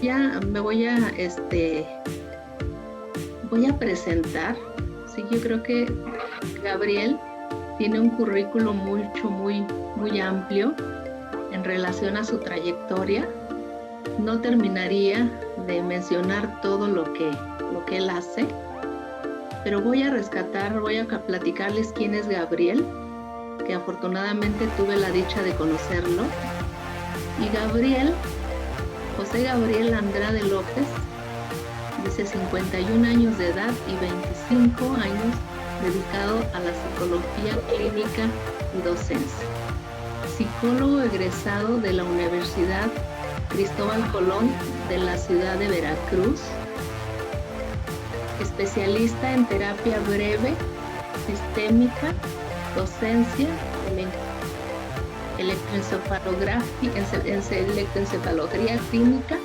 Ya me voy a presentar. Sí, yo creo que Gabriel tiene un currículo muy amplio en relación a su trayectoria. No terminaría de mencionar todo lo que él hace, pero voy a platicarles quién es Gabriel, que afortunadamente tuve la dicha de conocerlo. Y José Gabriel Andrade López, dice 51 años de edad y 25 años dedicado a la psicología clínica y docencia. Psicólogo egresado de la Universidad Cristóbal Colón de la ciudad de Veracruz. Especialista en terapia breve, sistémica, docencia, electroencefalografía clínica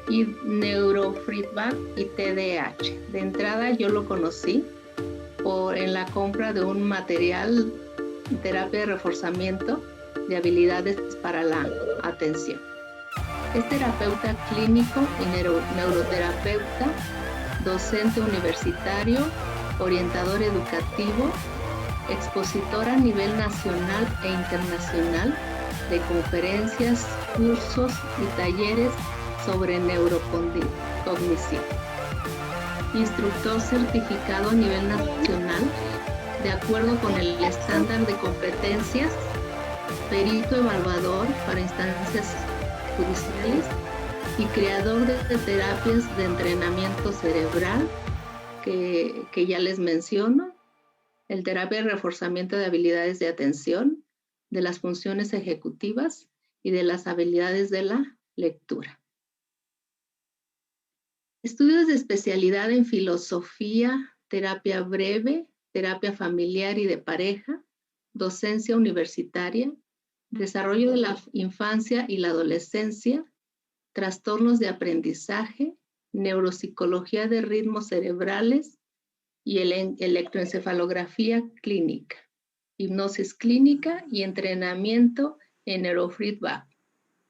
y neurofeedback y TDAH. De entrada yo lo conocí en la compra de un material de terapia de reforzamiento de habilidades para la atención. Es terapeuta clínico y neuroterapeuta, docente universitario, orientador educativo, expositor a nivel nacional e internacional de conferencias, cursos y talleres sobre neurocognición. Instructor certificado a nivel nacional de acuerdo con el estándar de competencias, perito evaluador para instancias judiciales y creador de terapias de entrenamiento cerebral que ya les menciono, el terapia de reforzamiento de habilidades de atención, de las funciones ejecutivas y de las habilidades de la lectura. Estudios de especialidad en filosofía, terapia breve, terapia familiar y de pareja, docencia universitaria, desarrollo de la infancia y la adolescencia, trastornos de aprendizaje, neuropsicología de ritmos cerebrales y electroencefalografía clínica, hipnosis clínica y entrenamiento en neurofeedback,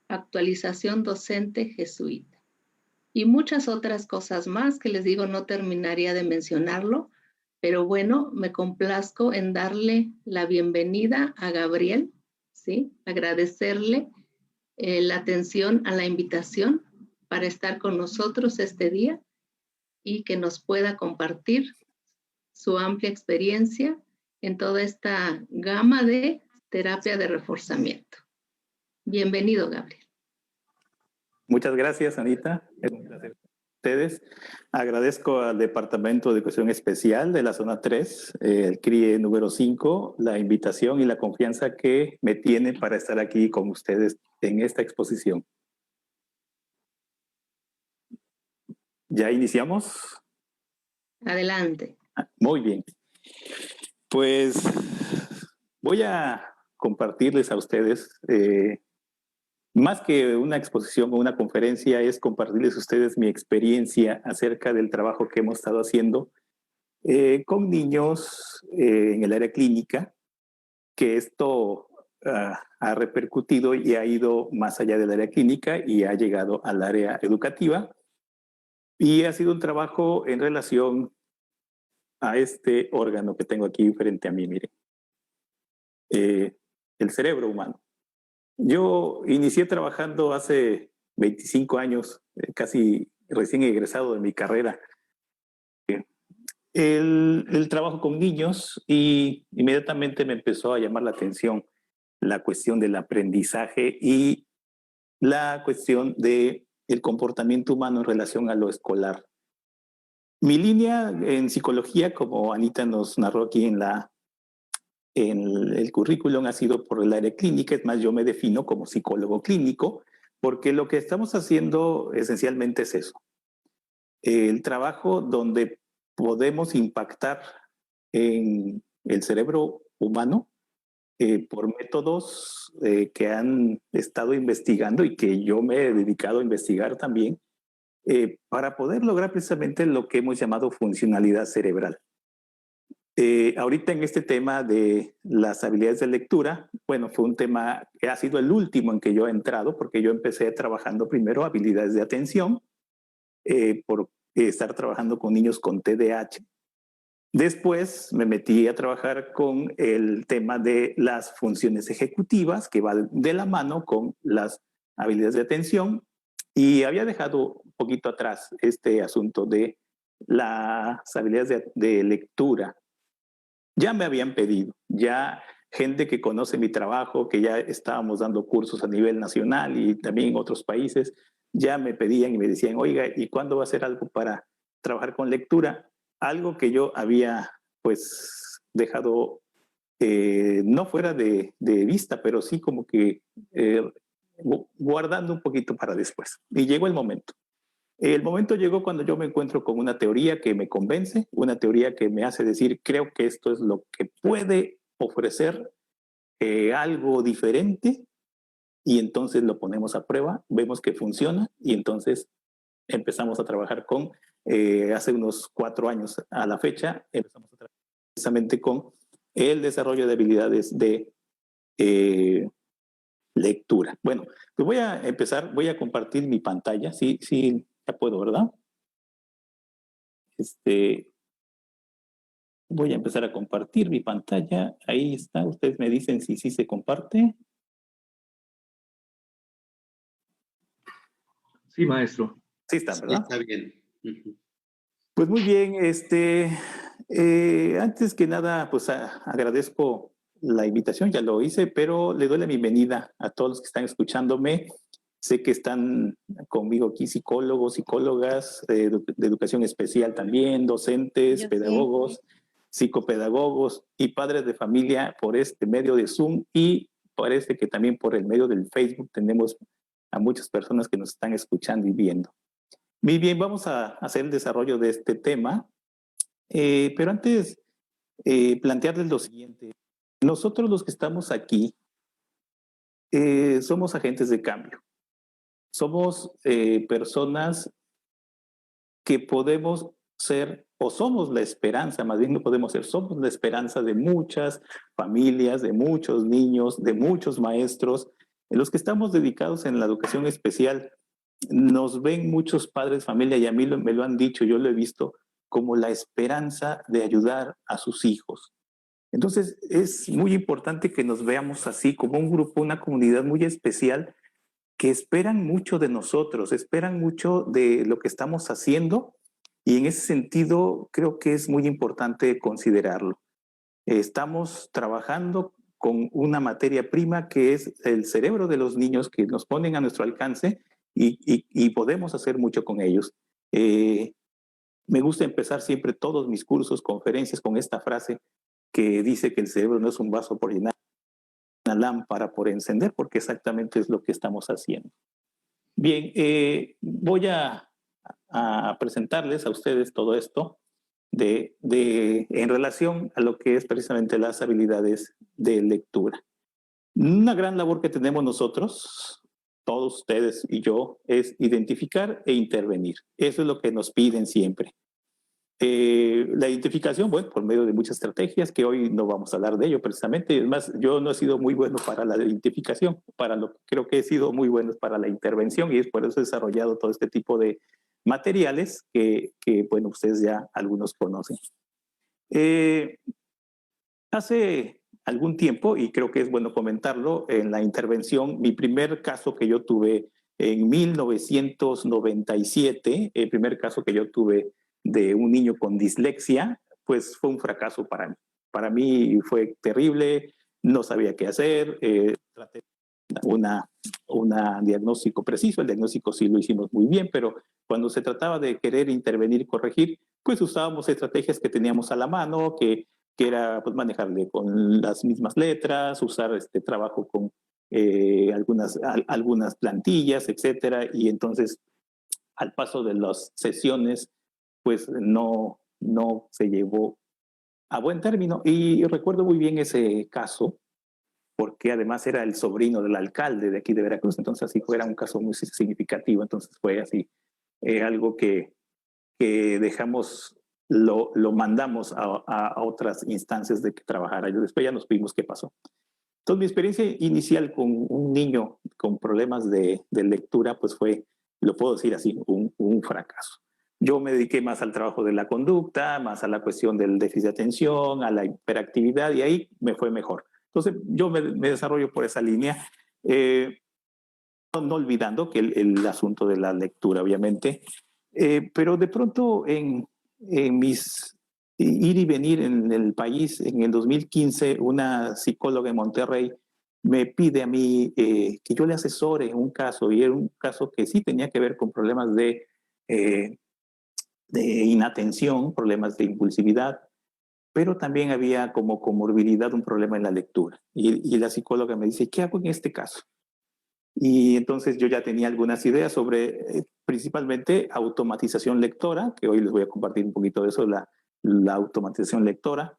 actualización docente jesuita. Y muchas otras cosas más que les digo, no terminaría de mencionarlo, pero bueno, me complazco en darle la bienvenida a Gabriel, ¿sí? Agradecerle la atención a la invitación para estar con nosotros este día y que nos pueda compartir su amplia experiencia en toda esta gama de terapia de reforzamiento. Bienvenido, Gabriel. Muchas gracias, Anita. Es un placer con ustedes. Agradezco al Departamento de Educación Especial de la Zona 3, el CRIE número 5, la invitación y la confianza que me tiene para estar aquí con ustedes en esta exposición. ¿Ya iniciamos? Adelante. Muy bien. Pues voy a compartirles a ustedes más que una exposición o una conferencia, es compartirles a ustedes mi experiencia acerca del trabajo que hemos estado haciendo con niños en el área clínica, que esto ha repercutido y ha ido más allá del área clínica y ha llegado al área educativa. Y ha sido un trabajo en relación a este órgano que tengo aquí frente a mí, miren. El cerebro humano. Yo inicié trabajando hace 25 años, casi recién egresado de mi carrera, el trabajo con niños, y inmediatamente me empezó a llamar la atención la cuestión del aprendizaje y la cuestión del comportamiento humano en relación a lo escolar. Mi línea en psicología, como Anita nos narró aquí en el currículum, ha sido por el área clínica. Es más, yo me defino como psicólogo clínico, porque lo que estamos haciendo esencialmente es eso. El trabajo donde podemos impactar en el cerebro humano por métodos que han estado investigando y que yo me he dedicado a investigar también, para poder lograr precisamente lo que hemos llamado funcionalidad cerebral. Ahorita en este tema de las habilidades de lectura, bueno, fue un tema que ha sido el último en que yo he entrado, porque yo empecé trabajando primero habilidades de atención, por estar trabajando con niños con TDAH. Después me metí a trabajar con el tema de las funciones ejecutivas, que va de la mano con las habilidades de atención, y había dejado un poquito atrás este asunto de las habilidades de lectura. Ya me habían pedido, ya gente que conoce mi trabajo, que ya estábamos dando cursos a nivel nacional y también en otros países, ya me pedían y me decían, oiga, ¿y cuándo va a hacer algo para trabajar con lectura? Algo que yo había pues dejado no fuera de vista, pero sí como que guardando un poquito para después. Y llegó el momento. El momento llegó cuando yo me encuentro con una teoría que me convence, una teoría que me hace decir, creo que esto es lo que puede ofrecer algo diferente, y entonces lo ponemos a prueba, vemos que funciona y entonces empezamos a trabajar con, hace unos 4 años a la fecha, empezamos a trabajar precisamente con el desarrollo de habilidades de lectura. Bueno, pues voy a empezar, voy a compartir mi pantalla, sí, sí, ya puedo, ¿verdad? Voy a empezar a compartir mi pantalla. Ahí está. Ustedes me dicen si sí se comparte. Sí, maestro. Sí está, ¿verdad? Sí, está bien. Pues muy bien. Antes que nada, pues agradezco la invitación, ya lo hice, pero le doy la bienvenida a todos los que están escuchándome. Sé que están conmigo aquí psicólogos, psicólogas de educación especial también, docentes, pedagogos, psicopedagogos y padres de familia por este medio de Zoom, y parece que también por el medio del Facebook tenemos a muchas personas que nos están escuchando y viendo. Muy bien, vamos a hacer el desarrollo de este tema, pero antes plantearles lo siguiente. Nosotros los que estamos aquí somos agentes de cambio. Somos personas que podemos ser, o somos la esperanza, más bien no podemos ser, somos la esperanza de muchas familias, de muchos niños, de muchos maestros. En los que estamos dedicados en la educación especial, nos ven muchos padres, familia, y a mí me lo han dicho, yo lo he visto como la esperanza de ayudar a sus hijos. Entonces, es muy importante que nos veamos así, como un grupo, una comunidad muy especial, que esperan mucho de nosotros, esperan mucho de lo que estamos haciendo, y en ese sentido creo que es muy importante considerarlo. Estamos trabajando con una materia prima que es el cerebro de los niños, que nos ponen a nuestro alcance, y podemos hacer mucho con ellos. Me gusta empezar siempre todos mis cursos, conferencias, con esta frase que dice que el cerebro no es un vaso por llenar, una lámpara por encender, porque exactamente es lo que estamos haciendo. Bien, voy a presentarles a ustedes todo esto en relación a lo que es precisamente las habilidades de lectura. Una gran labor que tenemos nosotros, todos ustedes y yo, es identificar e intervenir. Eso es lo que nos piden siempre. La identificación, bueno, por medio de muchas estrategias, que hoy no vamos a hablar de ello precisamente. Es más, yo no he sido muy bueno para la identificación, para lo que creo que he sido muy bueno para la intervención, y es por eso he desarrollado todo este tipo de materiales que bueno, ustedes ya algunos conocen. Hace algún tiempo, y creo que es bueno comentarlo, en la intervención, mi primer caso que yo tuve en 1997, el primer caso que yo tuve de un niño con dislexia, pues fue un fracaso para mí. Para mí fue terrible, no sabía qué hacer, traté diagnóstico preciso. El diagnóstico sí lo hicimos muy bien, pero cuando se trataba de querer intervenir y corregir, pues usábamos estrategias que teníamos a la mano, que era pues, manejarle con las mismas letras, usar trabajo con algunas plantillas, etcétera, y entonces al paso de las sesiones, pues no se llevó a buen término. Y recuerdo muy bien ese caso, porque además era el sobrino del alcalde de aquí de Veracruz, entonces así era un caso muy significativo, entonces fue así, algo que dejamos, lo mandamos a otras instancias de que trabajara. Después ya nos vimos qué pasó. Entonces mi experiencia inicial con un niño con problemas de lectura, pues fue, lo puedo decir así, un fracaso. Yo me dediqué más al trabajo de la conducta, más a la cuestión del déficit de atención, a la hiperactividad, y ahí me fue mejor. Entonces yo me desarrollo por esa línea, no olvidando que el asunto de la lectura, obviamente, pero de pronto en mis ir y venir en el país, en el 2015, una psicóloga en Monterrey me pide a mí que yo le asesore un caso, y era un caso que sí tenía que ver con problemas de inatención, problemas de impulsividad, pero también había como comorbilidad un problema en la lectura. Y la psicóloga me dice, ¿qué hago en este caso? Y entonces yo ya tenía algunas ideas sobre principalmente automatización lectora, que hoy les voy a compartir un poquito de eso, la automatización lectora.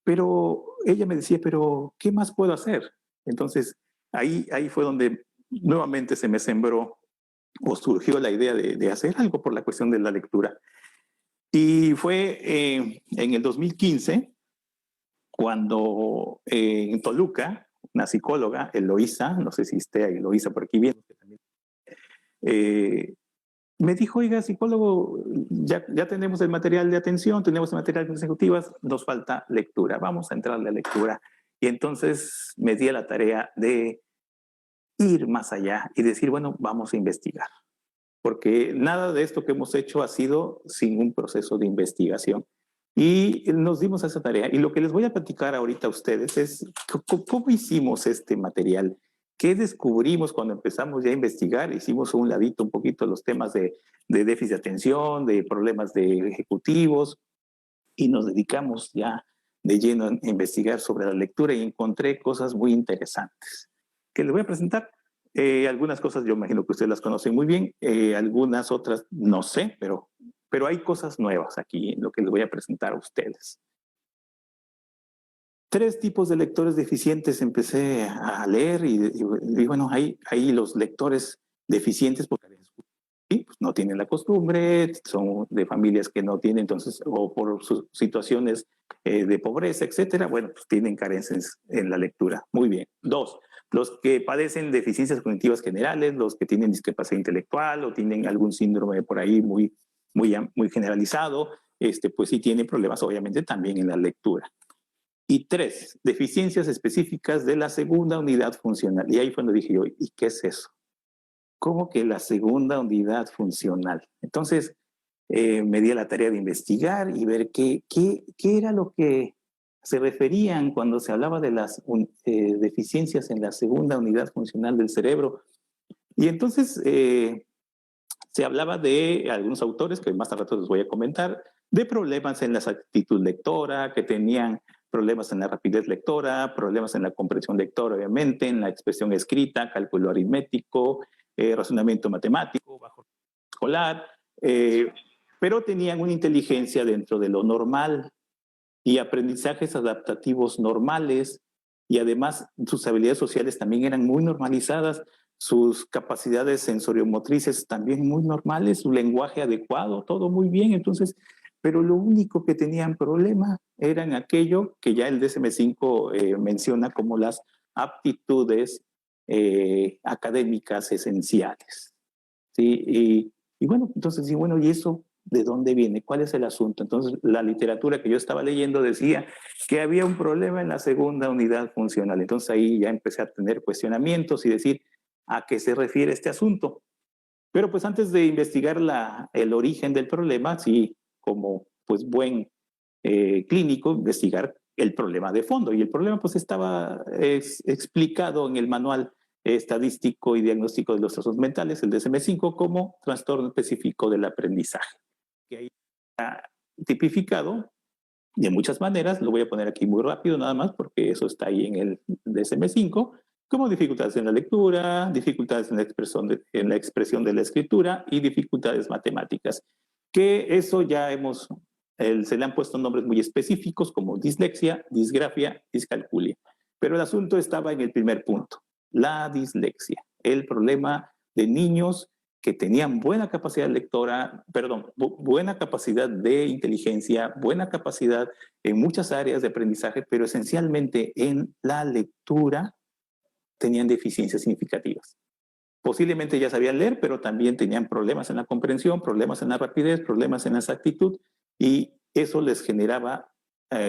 Pero ella me decía, pero ¿qué más puedo hacer? Entonces ahí fue donde nuevamente se me sembró o surgió la idea de hacer algo por la cuestión de la lectura. Y fue en el 2015 cuando en Toluca, una psicóloga, Eloísa, no sé si esté Eloísa por aquí bien, me dijo, oiga, psicólogo, ya tenemos el material de atención, tenemos el material de consecutivas, nos falta lectura, vamos a entrarle a lectura. Y entonces me di a la tarea de ir más allá y decir, bueno, vamos a investigar. Porque nada de esto que hemos hecho ha sido sin un proceso de investigación. Y nos dimos a esa tarea. Y lo que les voy a platicar ahorita a ustedes es cómo hicimos este material, qué descubrimos cuando empezamos ya a investigar. Hicimos a un ladito un poquito los temas de déficit de atención, de problemas de ejecutivos, y nos dedicamos ya de lleno a investigar sobre la lectura y encontré cosas muy interesantes que les voy a presentar. Algunas cosas yo imagino que ustedes las conocen muy bien, algunas otras no sé, pero hay cosas nuevas aquí en lo que les voy a presentar a ustedes. 3 tipos de lectores deficientes empecé a leer y bueno, hay los lectores deficientes porque pues no tienen la costumbre, son de familias que no tienen, entonces, o por sus situaciones de pobreza, etcétera, bueno, pues tienen carencias en la lectura. Muy bien. 2, los que padecen deficiencias cognitivas generales, los que tienen discapacidad intelectual o tienen algún síndrome por ahí muy generalizado, pues sí tienen problemas obviamente también en la lectura. Y 3, deficiencias específicas de la segunda unidad funcional. Y ahí fue donde dije yo, ¿y qué es eso? ¿Cómo que la segunda unidad funcional? Entonces me di a la tarea de investigar y ver qué era lo que se referían cuando se hablaba de las deficiencias en la segunda unidad funcional del cerebro. Y entonces se hablaba de algunos autores, que más al rato les voy a comentar, de problemas en la actitud lectora, que tenían problemas en la rapidez lectora, problemas en la comprensión lectora, obviamente, en la expresión escrita, cálculo aritmético, razonamiento matemático, bajo escolar, pero tenían una inteligencia dentro de lo normal y aprendizajes adaptativos normales, y además sus habilidades sociales también eran muy normalizadas, sus capacidades sensoriomotrices también muy normales, su lenguaje adecuado, todo muy bien. Entonces, pero lo único que tenían problema eran aquello que ya el DSM-5 menciona como las aptitudes académicas esenciales. ¿Sí? Y bueno, entonces, sí, bueno, ¿y eso de dónde viene? ¿Cuál es el asunto? Entonces, la literatura que yo estaba leyendo decía que había un problema en la segunda unidad funcional. Entonces, ahí ya empecé a tener cuestionamientos y decir, ¿a qué se refiere este asunto? Pero pues antes de investigar el origen del problema, sí, como pues buen clínico, investigar el problema de fondo. Y el problema pues estaba explicado en el manual estadístico y diagnóstico de los trastornos mentales, el DSM-5, como trastorno específico del aprendizaje, que ahí está tipificado de muchas maneras. Lo voy a poner aquí muy rápido nada más porque eso está ahí en el DSM-5, como dificultades en la lectura, dificultades en la expresión de la escritura y dificultades matemáticas, que eso ya se le han puesto nombres muy específicos como dislexia, disgrafia, discalculia. Pero el asunto estaba en el primer punto, la dislexia, el problema de niños que tenían buena capacidad lectora, buena capacidad de inteligencia, buena capacidad en muchas áreas de aprendizaje, pero esencialmente en la lectura tenían deficiencias significativas. Posiblemente ya sabían leer, pero también tenían problemas en la comprensión, problemas en la rapidez, problemas en la exactitud, y eso les generaba,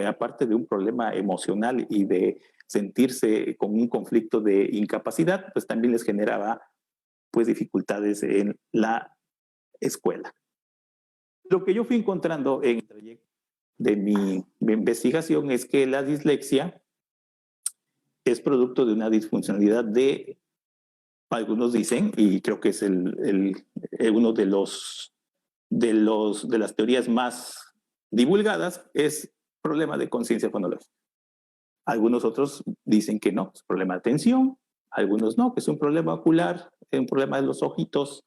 aparte de un problema emocional y de sentirse con un conflicto de incapacidad, pues también les generaba pues dificultades en la escuela. Lo que yo fui encontrando en el trayecto de mi investigación es que la dislexia es producto de una disfuncionalidad de, algunos dicen, y creo que es uno de las teorías más divulgadas, es problema de conciencia fonológica. Algunos otros dicen que no, es problema de atención, algunos no, que es un problema ocular, es un problema de los ojitos,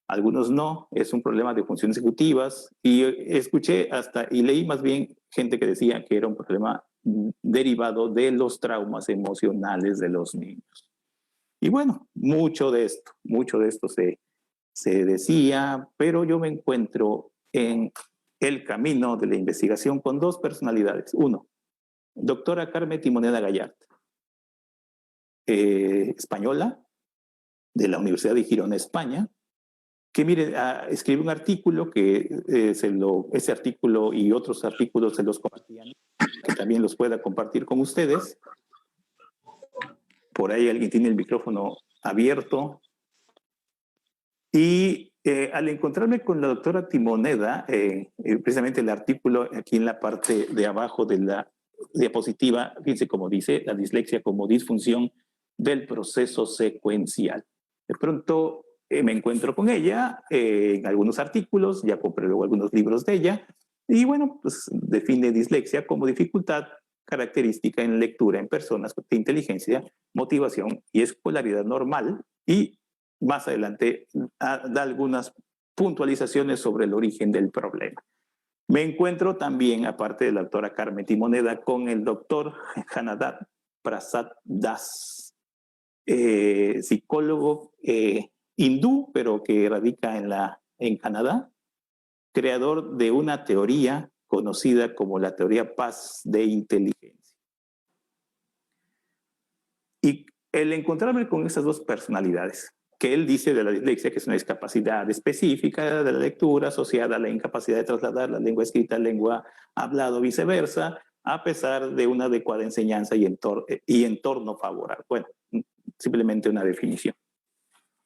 algunos no, es un problema de funciones ejecutivas, y escuché y leí más bien gente que decía que era un problema derivado de los traumas emocionales de los niños. Y bueno, mucho de esto se decía, pero yo me encuentro en el camino de la investigación con dos personalidades. Uno, doctora Carmen Timoneda Gallart, española, de la Universidad de Girona, España, que mire, escribe un artículo que ese artículo y otros artículos se los compartían, que también los pueda compartir con ustedes. Por ahí alguien tiene el micrófono abierto. Y al encontrarme con la doctora Timoneda, precisamente el artículo aquí en la parte de abajo de la diapositiva, fíjense cómo dice, la dislexia como disfunción del proceso secuencial. De pronto me encuentro con ella en algunos artículos, ya compré luego algunos libros de ella, y bueno, pues define dislexia como dificultad característica en lectura en personas de inteligencia, motivación y escolaridad normal, y más adelante da algunas puntualizaciones sobre el origen del problema. Me encuentro también, aparte de la doctora Carmen Timoneda, con el doctor Hanadat Prasad Das, psicólogo hindú, pero que radica en Canadá, creador de una teoría conocida como la teoría Paz de inteligencia. Y el encontrarme con esas dos personalidades, que él dice de la dislexia que es una discapacidad específica de la lectura asociada a la incapacidad de trasladar la lengua escrita a lengua hablada o viceversa, a pesar de una adecuada enseñanza y entorno favorable. Bueno, simplemente una definición.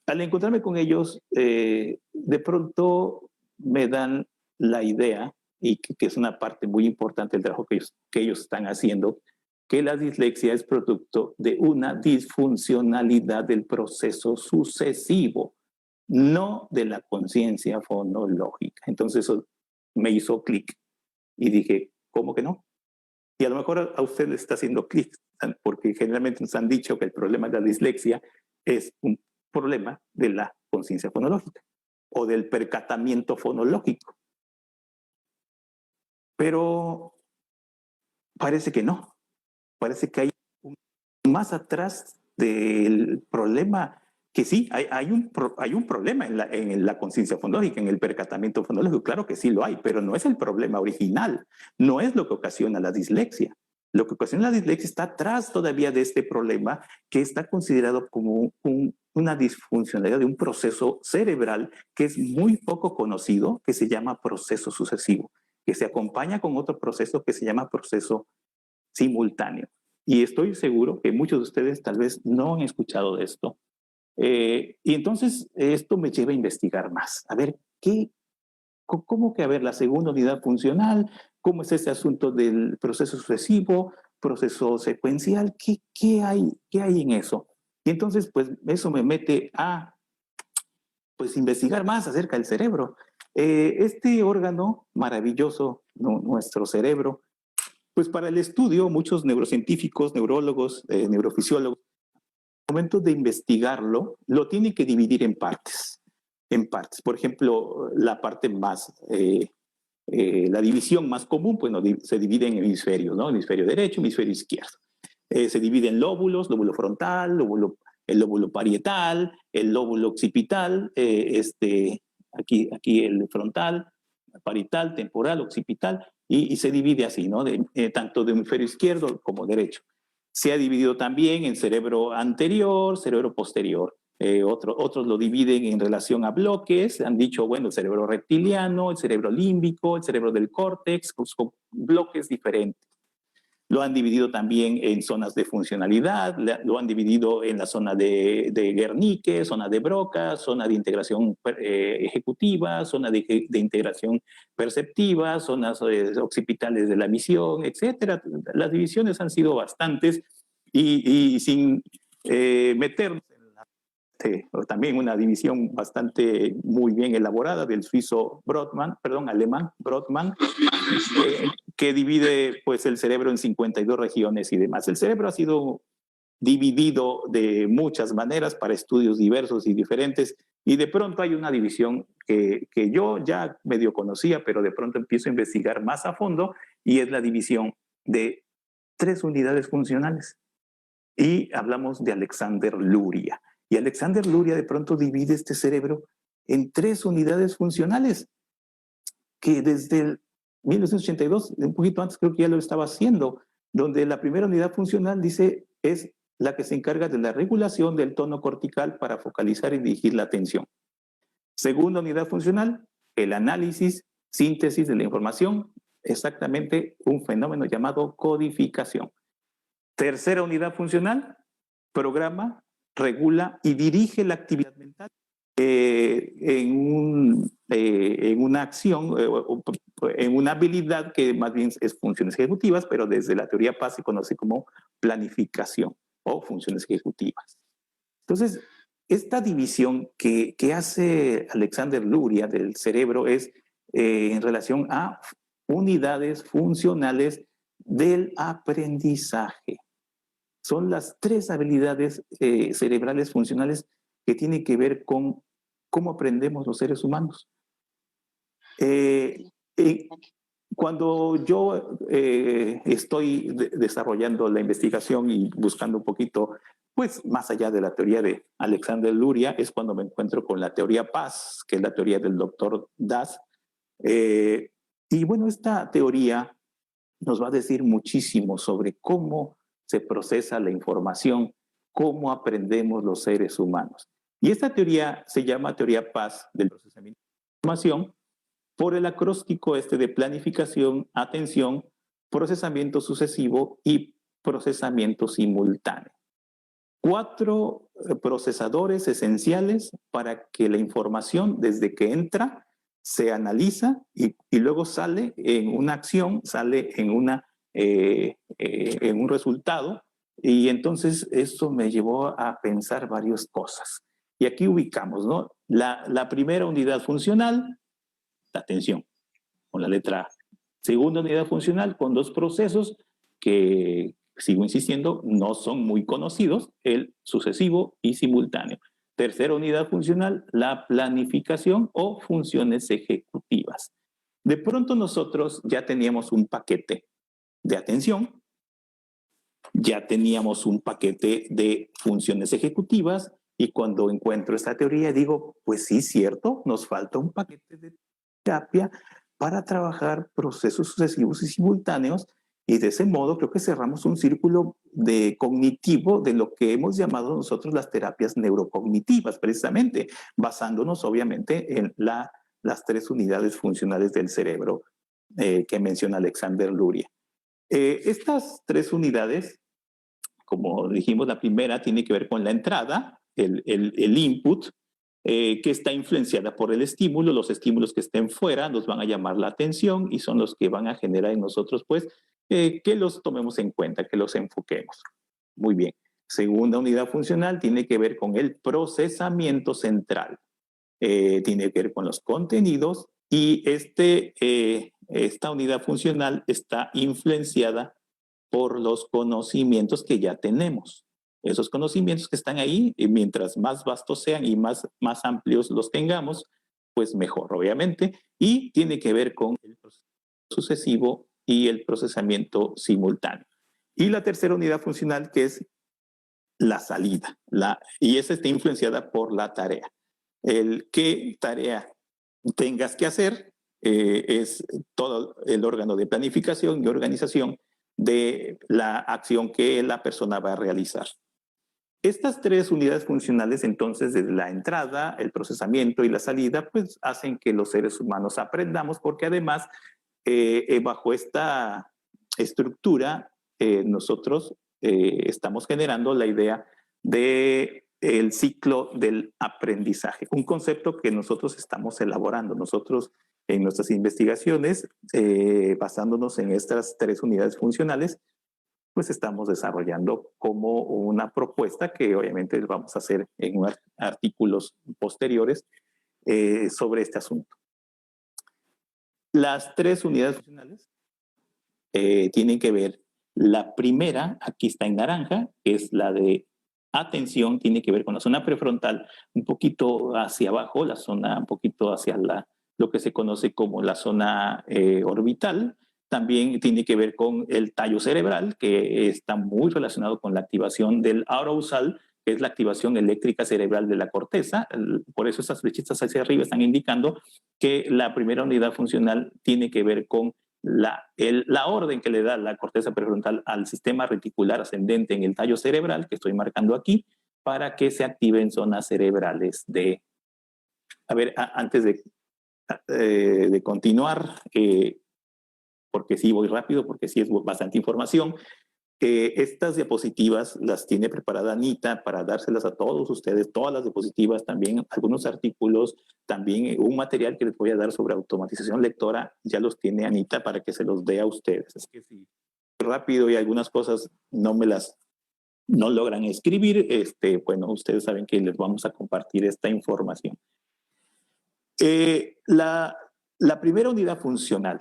Al encontrarme con ellos, de pronto me dan la idea, y que es una parte muy importante del trabajo que ellos están haciendo, que la dislexia es producto de una disfuncionalidad del proceso sucesivo, no de la conciencia fonológica. Entonces eso me hizo clic y dije, ¿cómo que no? Y a lo mejor a usted le está haciendo clic, porque generalmente nos han dicho que el problema de la dislexia es un problema de la conciencia fonológica o del percatamiento fonológico. Pero parece que no. Parece que hay más atrás del problema, que sí, hay un problema en la conciencia fonológica, en el percatamiento fonológico. Claro que sí lo hay, pero no es el problema original, no es lo que ocasiona la dislexia. Lo que ocasiona la dislexia está atrás todavía de este problema, que está considerado como una disfuncionalidad de un proceso cerebral que es muy poco conocido, que se llama proceso sucesivo, que se acompaña con otro proceso que se llama proceso simultáneo. Y estoy seguro que muchos de ustedes tal vez no han escuchado de esto. Y entonces esto me lleva a investigar más. A ver, ¿cómo que, a ver, la segunda unidad funcional cómo es este asunto del proceso sucesivo, proceso secuencial, qué hay en eso. Y entonces, pues eso me mete a pues, investigar más acerca del cerebro. Este órgano maravilloso, nuestro cerebro, pues para el estudio, muchos neurocientíficos, neurólogos, neurofisiólogos, al momento de investigarlo, lo tienen que dividir en partes. En partes. Por ejemplo, la parte más, la división más común, pues se divide en hemisferios, ¿no? Hemisferio derecho, hemisferio izquierdo. Se divide en lóbulos, lóbulo frontal, el lóbulo parietal, el lóbulo occipital, aquí el frontal, parietal, temporal, occipital, y se divide así, ¿no? Tanto de hemisferio izquierdo como derecho. Se ha dividido también en cerebro anterior, cerebro posterior. Otros lo dividen en relación a bloques, han dicho, bueno, el cerebro reptiliano, el cerebro límbico, el cerebro del córtex, pues, con bloques diferentes. Lo han dividido también en zonas de funcionalidad, lo han dividido en la zona de Wernicke, zona de Broca, zona de integración ejecutiva, zona de integración perceptiva, zonas occipitales de la visión, etc. Las divisiones han sido bastantes y sin meternos también una división bastante muy bien elaborada del suizo alemán Brodmann, que divide pues el cerebro en 52 regiones y demás. El cerebro ha sido dividido de muchas maneras para estudios diversos y diferentes, y de pronto hay una división que yo ya medio conocía, pero de pronto empiezo a investigar más a fondo, y es la división de 3 unidades funcionales. Y hablamos de Alexander Luria. Y Alexander Luria de pronto divide este cerebro en 3 unidades funcionales, que desde el 1982, un poquito antes creo que ya lo estaba haciendo, donde la primera unidad funcional, dice, es la que se encarga de la regulación del tono cortical para focalizar y dirigir la atención. Segunda unidad funcional, el análisis, síntesis de la información, exactamente un fenómeno llamado codificación. Tercera unidad funcional, programa, regula y dirige la actividad mental en una acción, en una habilidad que más bien es funciones ejecutivas, pero desde la teoría PAS se conoce como planificación o funciones ejecutivas. Entonces, esta división que hace Alexander Luria del cerebro es en relación a unidades funcionales del aprendizaje. Son las 3 habilidades cerebrales funcionales que tienen que ver con cómo aprendemos los seres humanos. Cuando yo estoy desarrollando la investigación y buscando un poquito, pues más allá de la teoría de Alexander Luria, es cuando me encuentro con la teoría PAS, que es la teoría del doctor Das. Y bueno, esta teoría nos va a decir muchísimo sobre cómo se procesa la información, cómo aprendemos los seres humanos. Y esta teoría se llama teoría PAS del procesamiento de información por el acróstico de planificación, atención, procesamiento sucesivo y procesamiento simultáneo. 4 procesadores esenciales para que la información, desde que entra, se analiza y luego sale en una acción, sale en un resultado, y entonces esto me llevó a pensar varias cosas. Y aquí ubicamos, ¿no? La primera unidad funcional, la atención, con la letra A. Segunda unidad funcional, con 2 procesos que, sigo insistiendo, no son muy conocidos, el sucesivo y simultáneo. Tercera unidad funcional, la planificación o funciones ejecutivas. De pronto nosotros ya teníamos un paquete de atención, ya teníamos un paquete de funciones ejecutivas, y cuando encuentro esta teoría digo, pues sí, cierto, nos falta un paquete de terapia para trabajar procesos sucesivos y simultáneos, y de ese modo creo que cerramos un círculo cognitivo de lo que hemos llamado nosotros las terapias neurocognitivas, precisamente, basándonos obviamente en las 3 unidades funcionales del cerebro que menciona Alexander Luria. Estas 3 unidades, como dijimos, la primera tiene que ver con la entrada, el input, que está influenciada por el estímulo. Los estímulos que estén fuera nos van a llamar la atención y son los que van a generar en nosotros, pues, que los tomemos en cuenta, que los enfoquemos. Muy bien. Segunda unidad funcional tiene que ver con el procesamiento central. Tiene que ver con los contenidos y esta unidad funcional está influenciada por los conocimientos que ya tenemos. Esos conocimientos que están ahí, y mientras más vastos sean y más amplios los tengamos, pues mejor, obviamente. Y tiene que ver con el proceso sucesivo y el procesamiento simultáneo. Y la tercera unidad funcional, que es la salida. Y esa está influenciada por la tarea. ¿Qué tarea tengas que hacer? Es todo el órgano de planificación y organización de la acción que la persona va a realizar. Estas tres unidades funcionales, entonces, desde la entrada, el procesamiento y la salida, pues hacen que los seres humanos aprendamos, porque además, bajo esta estructura, nosotros estamos generando la idea del ciclo del aprendizaje, un concepto que nosotros estamos elaborando. Nosotros, en nuestras investigaciones, basándonos en estas tres unidades funcionales, pues estamos desarrollando como una propuesta que obviamente vamos a hacer en artículos posteriores sobre este asunto. Las tres unidades funcionales tienen que ver, la primera, aquí está en naranja, que es la de atención, tiene que ver con la zona prefrontal, un poquito hacia abajo, la zona un poquito hacia lo que se conoce como la zona orbital. También tiene que ver con el tallo cerebral, que está muy relacionado con la activación del arousal, que es la activación eléctrica cerebral de la corteza. Por eso esas flechitas hacia arriba están indicando que la primera unidad funcional tiene que ver con la orden que le da la corteza prefrontal al sistema reticular ascendente en el tallo cerebral, que estoy marcando aquí, para que se activen zonas cerebrales de... A ver, antes de continuar, porque sí voy rápido, porque sí es bastante información. Estas diapositivas las tiene preparada Anita para dárselas a todos ustedes, todas las diapositivas, también algunos artículos, también un material que les voy a dar sobre automatización lectora, ya los tiene Anita para que se los dé a ustedes. Es que sí, rápido y algunas cosas no logran escribir, bueno, ustedes saben que les vamos a compartir esta información. La primera unidad funcional,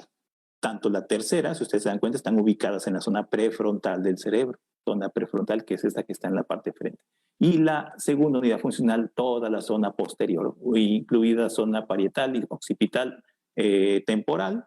tanto la tercera, si ustedes se dan cuenta, están ubicadas en la zona prefrontal del cerebro, zona prefrontal que es esta que está en la parte de frente. Y la segunda unidad funcional, toda la zona posterior, incluida zona parietal y occipital temporal.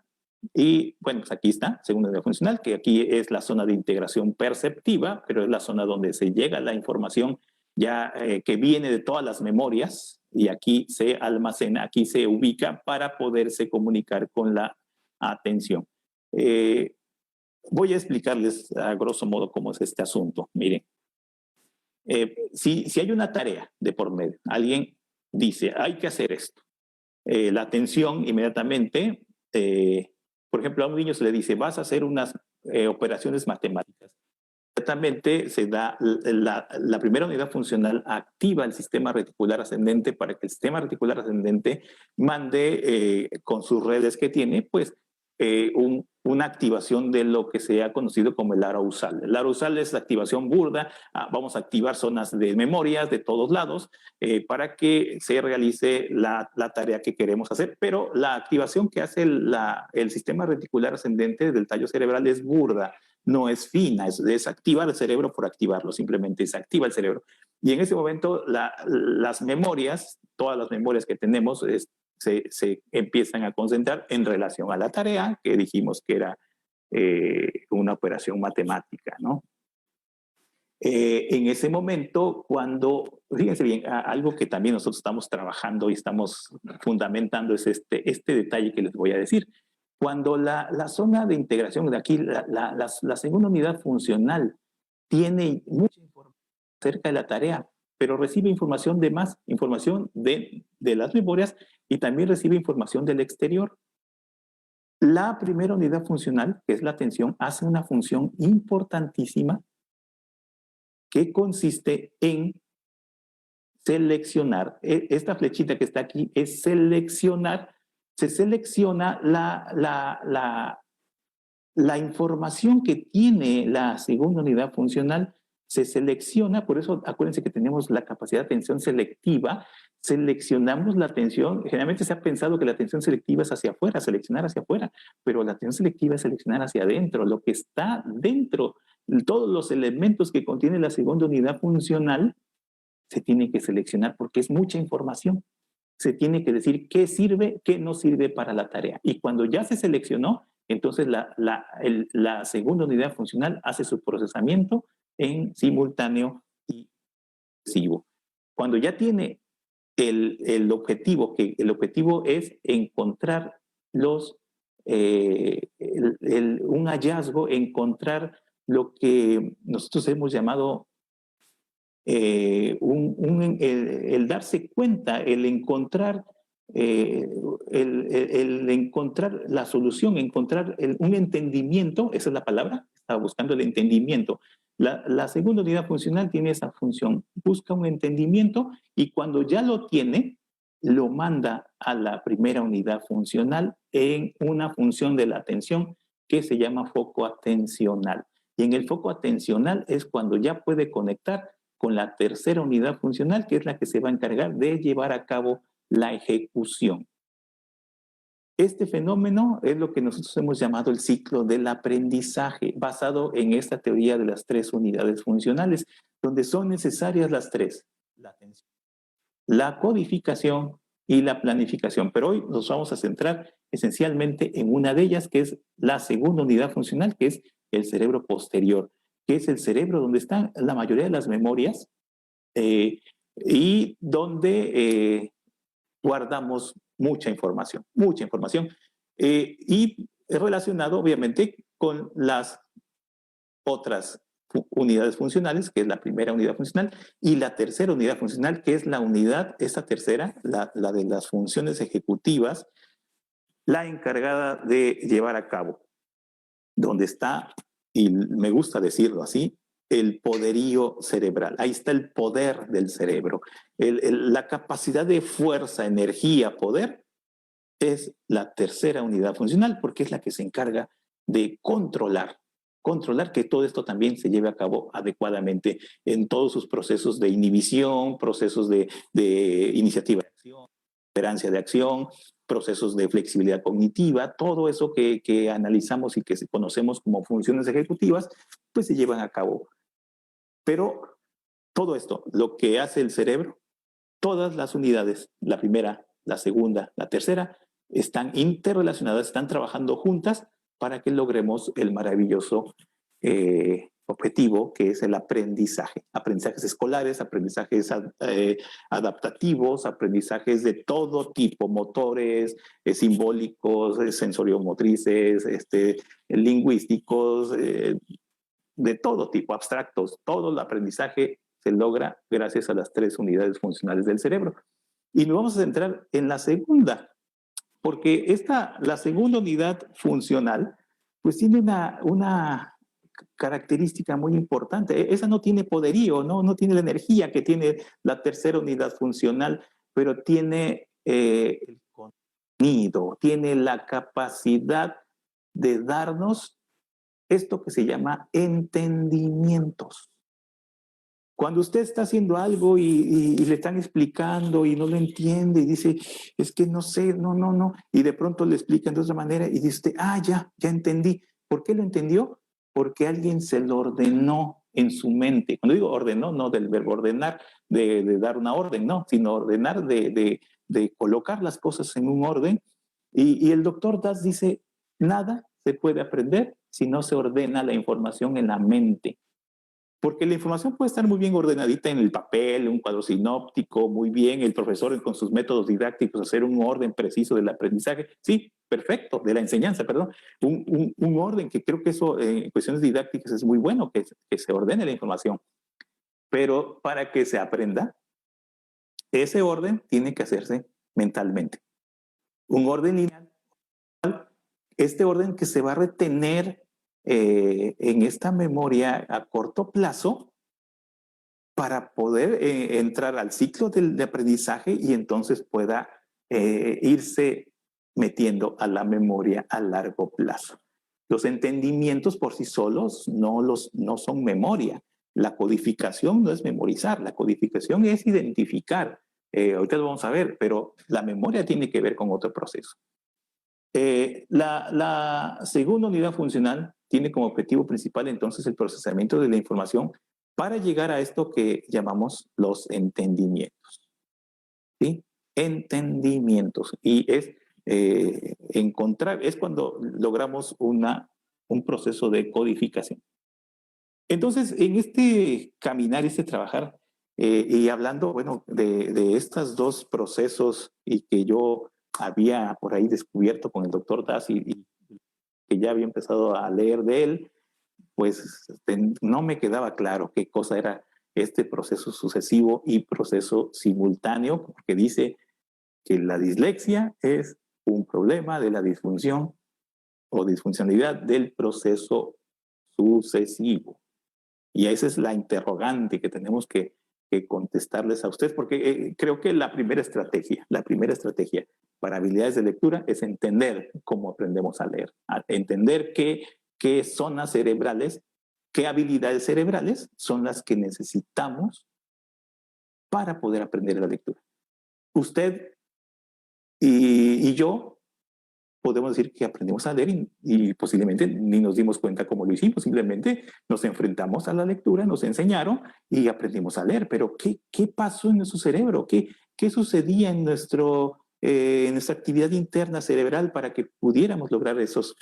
Y bueno, pues aquí está, segunda unidad funcional, que aquí es la zona de integración perceptiva, pero es la zona donde se llega la información ya que viene de todas las memorias, y aquí se almacena, aquí se ubica para poderse comunicar con la atención. Voy a explicarles a grosso modo cómo es este asunto. Miren, si hay una tarea de por medio, alguien dice, hay que hacer esto. La atención inmediatamente, por ejemplo, a un niño se le dice, vas a hacer unas operaciones matemáticas. Inmediatamente se da la primera unidad funcional, activa el sistema reticular ascendente para que el sistema reticular ascendente mande con sus redes que tiene, pues, una activación de lo que se ha conocido como el arousal. El arousal es la activación burda, vamos a activar zonas de memorias de todos lados para que se realice la tarea que queremos hacer, pero la activación que hace el sistema reticular ascendente del tallo cerebral es burda, no es fina, es activar el cerebro por activarlo, simplemente se activa el cerebro. Y en ese momento las memorias, todas las memorias que tenemos, se empiezan a concentrar en relación a la tarea que dijimos que era una operación matemática, ¿no? En ese momento, cuando, fíjense bien, algo que también nosotros estamos trabajando y estamos fundamentando es este detalle que les voy a decir. Cuando la zona de integración de aquí, la segunda unidad funcional tiene mucha información acerca de la tarea, pero recibe información de más, información de las memorias y también recibe información del exterior. La primera unidad funcional, que es la atención, hace una función importantísima que consiste en seleccionar. Esta flechita que está aquí es seleccionar. Se selecciona la información que tiene la segunda unidad funcional, se selecciona. Por eso acuérdense que tenemos la capacidad de atención selectiva. Seleccionamos la atención. Generalmente se ha pensado que la atención selectiva es hacia afuera, seleccionar hacia afuera, pero la atención selectiva es seleccionar hacia adentro, lo que está dentro. Todos los elementos que contiene la segunda unidad funcional se tienen que seleccionar porque es mucha información. Se tiene que decir qué sirve, qué no sirve para la tarea. Y cuando ya se seleccionó, entonces la segunda unidad funcional hace su procesamiento en simultáneo y sucesivo. Cuando ya tiene el objetivo, que el objetivo es encontrar un hallazgo, encontrar lo que nosotros hemos llamado el darse cuenta, el encontrar encontrar la solución, encontrar un entendimiento. Esa es la palabra, estaba buscando el entendimiento. La segunda unidad funcional tiene esa función, busca un entendimiento y cuando ya lo tiene, lo manda a la primera unidad funcional en una función de la atención que se llama foco atencional. Y en el foco atencional es cuando ya puede conectar con la tercera unidad funcional, que es la que se va a encargar de llevar a cabo la ejecución. Este fenómeno es lo que nosotros hemos llamado el ciclo del aprendizaje, basado en esta teoría de las 3 unidades funcionales, donde son necesarias las 3: la atención, la codificación y la planificación. Pero hoy nos vamos a centrar esencialmente en una de ellas, que es la segunda unidad funcional, que es el cerebro posterior, que es el cerebro donde están la mayoría de las memorias y donde guardamos mucha información, y es relacionado obviamente con las otras unidades funcionales, que es la primera unidad funcional, y la tercera unidad funcional, que es la unidad, esta tercera, la de las funciones ejecutivas, la encargada de llevar a cabo, donde está, y me gusta decirlo así, el poderío cerebral. Ahí está el poder del cerebro. La capacidad de fuerza, energía, poder, es la tercera unidad funcional porque es la que se encarga de controlar que todo esto también se lleve a cabo adecuadamente en todos sus procesos de inhibición, procesos de iniciativa de acción, tolerancia de acción, procesos de flexibilidad cognitiva, todo eso que analizamos y que conocemos como funciones ejecutivas, pues se llevan a cabo. Pero todo esto, lo que hace el cerebro, todas las unidades, la primera, la segunda, la tercera, están interrelacionadas, están trabajando juntas para que logremos el maravilloso objetivo que es el aprendizaje. Aprendizajes escolares, aprendizajes adaptativos, aprendizajes de todo tipo, motores, simbólicos, sensoriomotrices, lingüísticos, de todo tipo, abstractos. Todo el aprendizaje se logra gracias a las 3 unidades funcionales del cerebro. Y nos vamos a centrar en la segunda, porque la segunda unidad funcional pues tiene una característica muy importante. Esa no tiene poderío, no tiene la energía que tiene la tercera unidad funcional, pero tiene el contenido, tiene la capacidad de darnos esto que se llama entendimientos. Cuando usted está haciendo algo y le están explicando y no lo entiende y dice, es que no sé, no, y de pronto le explican de otra manera y dice, ya entendí. ¿Por qué lo entendió? Porque alguien se lo ordenó en su mente. Cuando digo ordenó, no del verbo ordenar, de dar una orden, no, sino ordenar de colocar las cosas en un orden. Y el doctor Das dice, nada se puede aprender si no se ordena la información en la mente. Porque la información puede estar muy bien ordenadita en el papel, un cuadro sinóptico, muy bien, el profesor con sus métodos didácticos hacer un orden preciso del aprendizaje. Sí, perfecto, de la enseñanza, perdón. Un orden que creo que eso en cuestiones didácticas es muy bueno, que se ordene la información. Pero para que se aprenda, ese orden tiene que hacerse mentalmente. Un orden lineal, este orden que se va a retener en esta memoria a corto plazo, para poder entrar al ciclo de aprendizaje y entonces pueda irse metiendo a la memoria a largo plazo. Los entendimientos por sí solos no son memoria. La codificación no es memorizar, la codificación es identificar. Ahorita lo vamos a ver, pero la memoria tiene que ver con otro proceso. La segunda unidad funcional tiene como objetivo principal entonces el procesamiento de la información para llegar a esto que llamamos los entendimientos. ¿Sí? Entendimientos. Y es es cuando logramos un proceso de codificación. Entonces, en este caminar, este trabajar, y hablando, bueno, de estos dos procesos y que yo había por ahí descubierto con el doctor Das y que ya había empezado a leer de él, pues no me quedaba claro qué cosa era este proceso sucesivo y proceso simultáneo, porque dice que la dislexia es un problema de la disfunción o disfuncionalidad del proceso sucesivo. Y esa es la interrogante que tenemos que contestarles a ustedes, porque creo que la primera estrategia para habilidades de lectura es entender cómo aprendemos a leer, entender qué zonas cerebrales, qué habilidades cerebrales son las que necesitamos para poder aprender la lectura. Usted y yo podemos decir que aprendimos a leer y posiblemente ni nos dimos cuenta cómo lo hicimos, simplemente nos enfrentamos a la lectura, nos enseñaron y aprendimos a leer. Pero ¿qué pasó en nuestro cerebro? ¿Qué sucedía en nuestra actividad interna cerebral para que pudiéramos lograr esos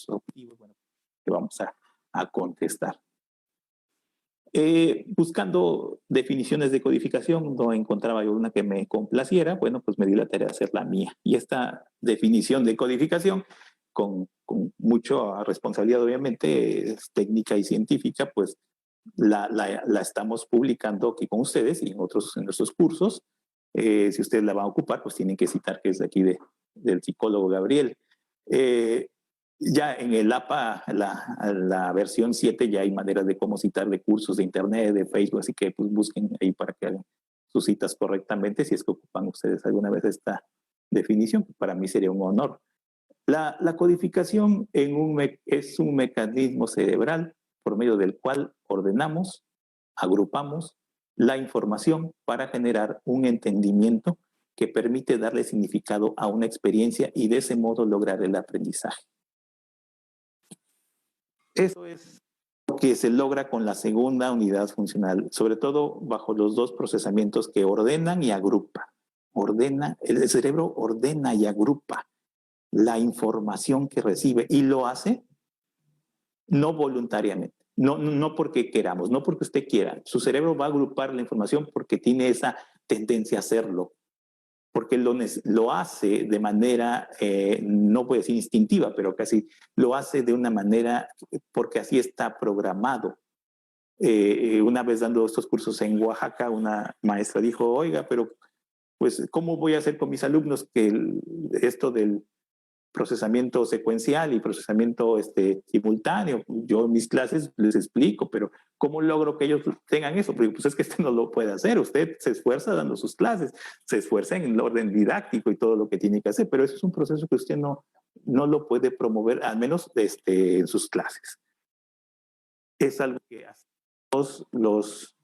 objetivos? Bueno, que vamos a contestar. Buscando definiciones de codificación, no encontraba yo una que me complaciera. Bueno, pues me di la tarea de hacer la mía. Y esta definición de codificación, con mucha responsabilidad obviamente, es técnica y científica, pues la estamos publicando aquí con ustedes y en nuestros cursos. Si ustedes la van a ocupar, pues tienen que citar que es de aquí del psicólogo Gabriel. Ya en el APA, la versión 7, ya hay maneras de cómo citar de cursos de internet, de Facebook, así que pues busquen ahí para que hagan sus citas correctamente, si es que ocupan ustedes alguna vez esta definición, para mí sería un honor. La codificación es un mecanismo cerebral por medio del cual ordenamos, agrupamos la información para generar un entendimiento que permite darle significado a una experiencia y de ese modo lograr el aprendizaje. Eso es lo que se logra con la segunda unidad funcional, sobre todo bajo los dos procesamientos que ordenan y agrupan. El cerebro ordena y agrupa la información que recibe y lo hace no voluntariamente, no porque queramos, no porque usted quiera. Su cerebro va a agrupar la información porque tiene esa tendencia a hacerlo, porque lo hace de manera, no voy a decir instintiva, pero casi lo hace de una manera porque así está programado. Una vez dando estos cursos en Oaxaca, una maestra dijo, oiga, pero pues, ¿cómo voy a hacer con mis alumnos que esto del procesamiento secuencial y procesamiento simultáneo? Yo en mis clases les explico, pero ¿cómo logro que ellos tengan eso? Porque pues es que usted no lo puede hacer. Usted se esfuerza dando sus clases, se esfuerza en el orden didáctico y todo lo que tiene que hacer, pero eso es un proceso que usted no lo puede promover, al menos en sus clases. Es algo que los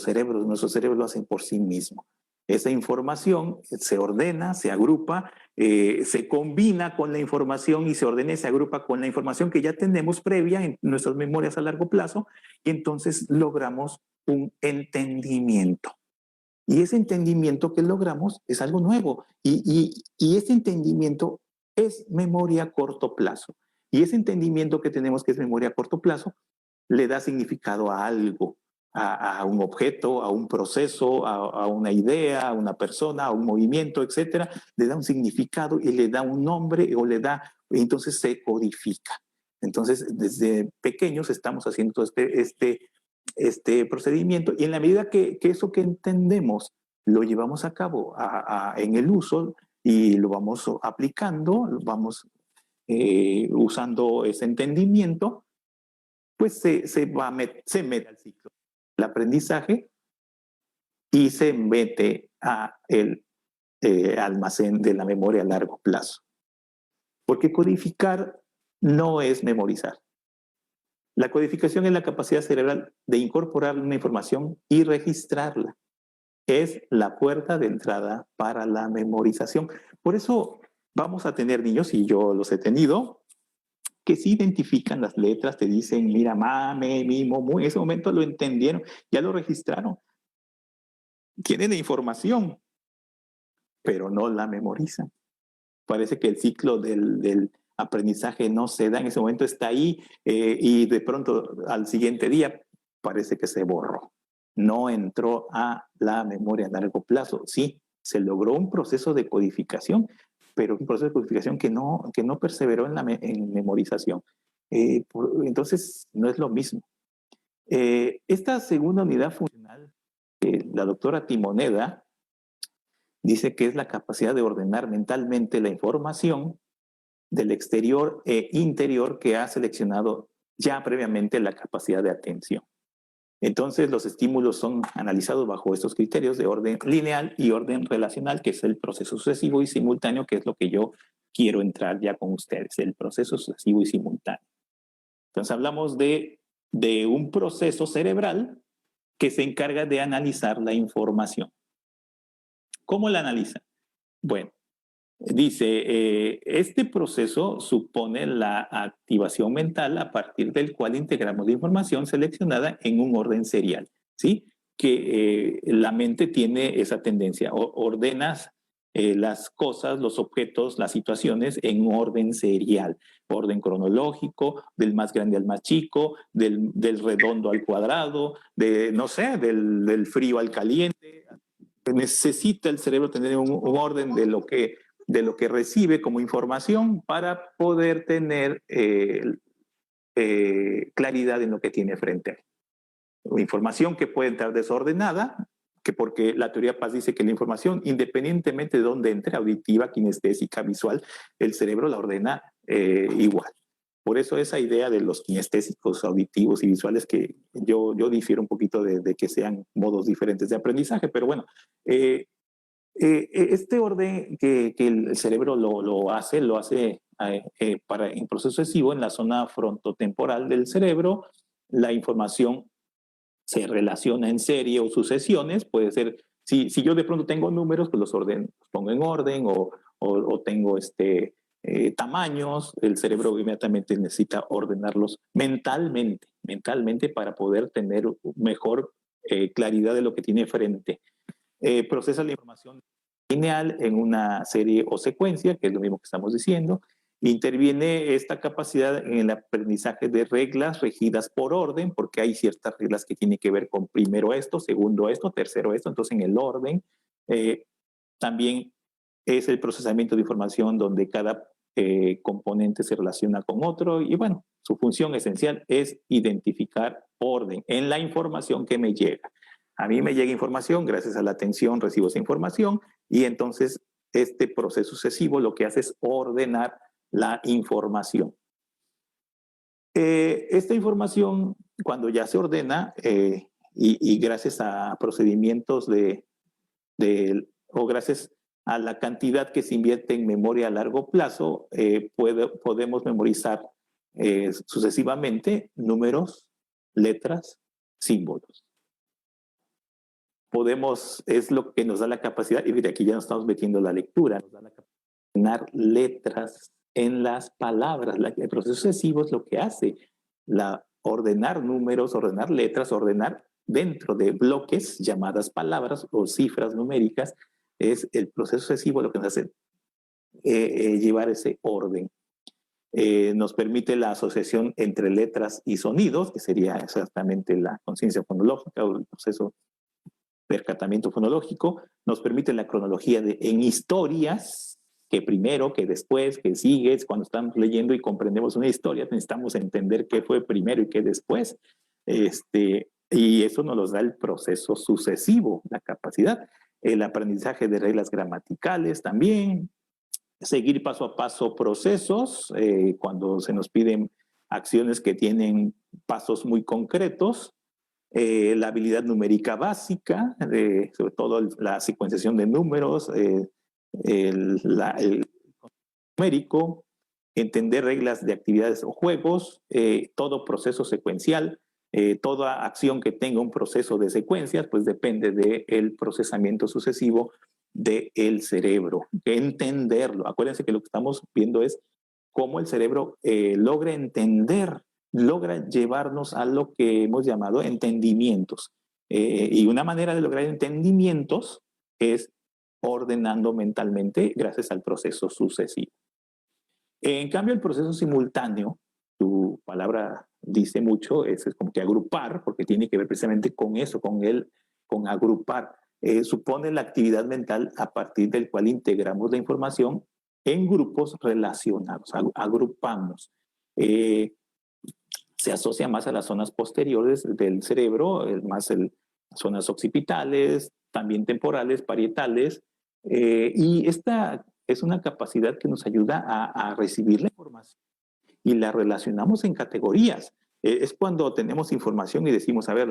cerebros, nuestros cerebros lo hacen por sí mismos. Esa información se ordena, se agrupa, se combina con la información y se ordena y se agrupa con la información que ya tenemos previa en nuestras memorias a largo plazo y entonces logramos un entendimiento. Y ese entendimiento que logramos es algo nuevo y ese entendimiento es memoria a corto plazo. Y ese entendimiento que tenemos que es memoria a corto plazo le da significado a algo, a un objeto, a un proceso, a una idea, a una persona, a un movimiento, etcétera. Le da un significado y le da un nombre entonces se codifica. Entonces, desde pequeños estamos haciendo este procedimiento y en la medida que eso que entendemos lo llevamos a cabo en el uso y lo vamos aplicando, vamos usando ese entendimiento, pues se mete al ciclo. el aprendizaje y se mete a el almacén de la memoria a largo plazo. Porque codificar no es memorizar. La codificación es la capacidad cerebral de incorporar una información y registrarla. Es la puerta de entrada para la memorización. Por eso vamos a tener niños, y yo los he tenido, que sí identifican las letras, te dicen, mira, mame, mi, momu, en ese momento lo entendieron, ya lo registraron. Tienen información, pero no la memorizan. Parece que el ciclo del aprendizaje no se da en ese momento, está ahí y de pronto al siguiente día parece que se borró. No entró a la memoria a largo plazo. Sí, se logró un proceso de codificación, pero un proceso de codificación que no perseveró en memorización. Entonces, no es lo mismo. Esta segunda unidad funcional, la doctora Timoneda dice que es la capacidad de ordenar mentalmente la información del exterior e interior que ha seleccionado ya previamente la capacidad de atención. Entonces, los estímulos son analizados bajo estos criterios de orden lineal y orden relacional, que es el proceso sucesivo y simultáneo, que es lo que yo quiero entrar ya con ustedes, el proceso sucesivo y simultáneo. Entonces, hablamos de un proceso cerebral que se encarga de analizar la información. ¿Cómo la analiza? Bueno, dice, este proceso supone la activación mental a partir del cual integramos la información seleccionada en un orden serial, ¿sí? Que la mente tiene esa tendencia, ordenas las cosas, los objetos, las situaciones en un orden serial, orden cronológico, del más grande al más chico, del redondo al cuadrado, no sé, del frío al caliente. Necesita el cerebro tener un orden de lo que recibe como información para poder tener claridad en lo que tiene frente a él. Información que puede entrar desordenada, que porque la teoría Paz dice que la información, independientemente de dónde entre, auditiva, kinestésica, visual, el cerebro la ordena igual. Por eso esa idea de los kinestésicos, auditivos y visuales, que yo difiero un poquito de que sean modos diferentes de aprendizaje, pero bueno, este orden que el cerebro lo hace en proceso sucesivo en la zona frontotemporal del cerebro. La información se relaciona en serie o sucesiones, puede ser, si yo de pronto tengo números, pues los pongo en orden, o tengo tamaños, el cerebro inmediatamente necesita ordenarlos mentalmente para poder tener mejor claridad de lo que tiene frente. Procesa la información lineal en una serie o secuencia, que es lo mismo que estamos diciendo. Interviene esta capacidad en el aprendizaje de reglas regidas por orden, porque hay ciertas reglas que tienen que ver con primero esto, segundo esto, tercero esto, entonces en el orden. También es el procesamiento de información donde cada componente se relaciona con otro, y bueno, su función esencial es identificar orden en la información que me llega. A mí me llega información, gracias a la atención recibo esa información, y entonces este proceso sucesivo lo que hace es ordenar la información. Esta información, cuando ya se ordena, y gracias a procedimientos o gracias a la cantidad que se invierte en memoria a largo plazo, podemos memorizar sucesivamente números, letras, símbolos. Es lo que nos da la capacidad, y de aquí ya nos estamos metiendo la lectura, nos da la capacidad de ordenar letras en las palabras. El proceso sucesivo es lo que hace, ordenar números, ordenar letras, ordenar dentro de bloques llamadas palabras o cifras numéricas. Es el proceso sucesivo lo que nos hace llevar ese orden. Nos permite la asociación entre letras y sonidos, que sería exactamente la conciencia fonológica o el proceso percatamiento fonológico. Nos permite la cronología en historias, que primero, que después, que sigues. Cuando estamos leyendo y comprendemos una historia, necesitamos entender qué fue primero y qué después. Y eso nos da el proceso sucesivo, la capacidad. El aprendizaje de reglas gramaticales también. Seguir paso a paso procesos, cuando se nos piden acciones que tienen pasos muy concretos. la habilidad numérica básica, sobre todo la secuenciación de números, el numérico, entender reglas de actividades o juegos, todo proceso secuencial, toda acción que tenga un proceso de secuencias, pues depende del procesamiento sucesivo del cerebro. Entenderlo. Acuérdense que lo que estamos viendo es cómo el cerebro logra entender, logra llevarnos a lo que hemos llamado entendimientos. Y una manera de lograr entendimientos es ordenando mentalmente gracias al proceso sucesivo. En cambio, el proceso simultáneo, tu palabra dice mucho, es como que agrupar, porque tiene que ver precisamente con eso, con agrupar. Supone la actividad mental a partir del cual integramos la información en grupos relacionados, agrupamos. Se asocia más a las zonas posteriores del cerebro, más zonas occipitales, también temporales, parietales, y esta es una capacidad que nos ayuda a recibir la información y la relacionamos en categorías. Es cuando tenemos información y decimos, a ver,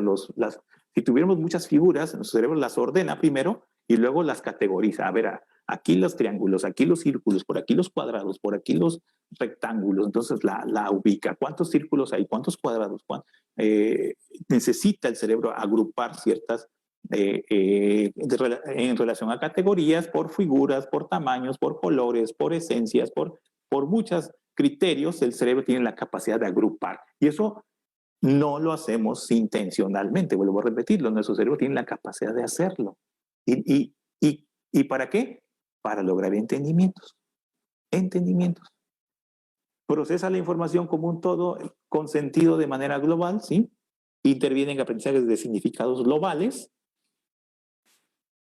si tuviéramos muchas figuras, nuestro cerebro las ordena primero y luego las categoriza. A ver, aquí los triángulos, aquí los círculos, por aquí los cuadrados, por aquí los rectángulos. Entonces la ubica. ¿Cuántos círculos hay? ¿Cuántos cuadrados? Necesita el cerebro agrupar ciertas en relación a categorías, por figuras, por tamaños, por colores, por esencias, por muchos criterios. El cerebro tiene la capacidad de agrupar. Y eso no lo hacemos intencionalmente, vuelvo a repetirlo, nuestro cerebro tiene la capacidad de hacerlo. ¿Y para qué? Para lograr entendimientos. Entendimientos. Procesa la información como un todo con sentido de manera global, ¿sí? Intervienen aprendizajes de significados globales,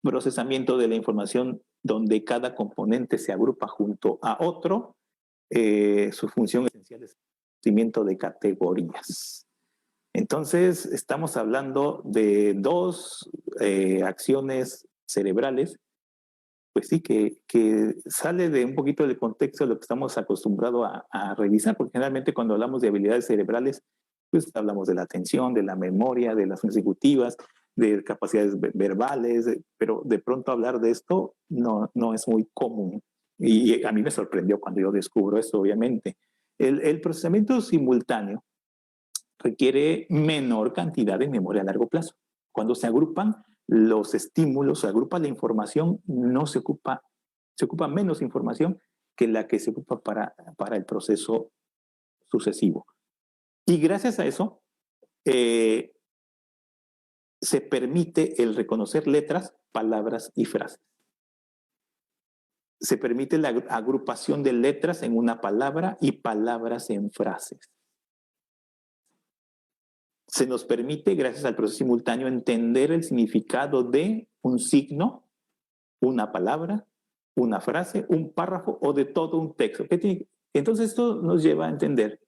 procesamiento de la información donde cada componente se agrupa junto a otro. Su función esencial es el conocimiento de categorías. Entonces, estamos hablando de dos acciones cerebrales, pues sí, que sale de un poquito del contexto de lo que estamos acostumbrados a revisar, porque generalmente cuando hablamos de habilidades cerebrales, pues hablamos de la atención, de la memoria, de las funciones ejecutivas, de capacidades verbales, pero de pronto hablar de esto no es muy común. Y a mí me sorprendió cuando yo descubro esto, obviamente. El procesamiento simultáneo requiere menor cantidad de memoria a largo plazo. Cuando se agrupan los estímulos, se agrupa la información, se ocupa menos información que la que se ocupa para el proceso sucesivo. Y gracias a eso, se permite el reconocer letras, palabras y frases. Se permite la agrupación de letras en una palabra y palabras en frases. Se nos permite, gracias al proceso simultáneo, entender el significado de un signo, una palabra, una frase, un párrafo o de todo un texto. Entonces esto nos lleva a entender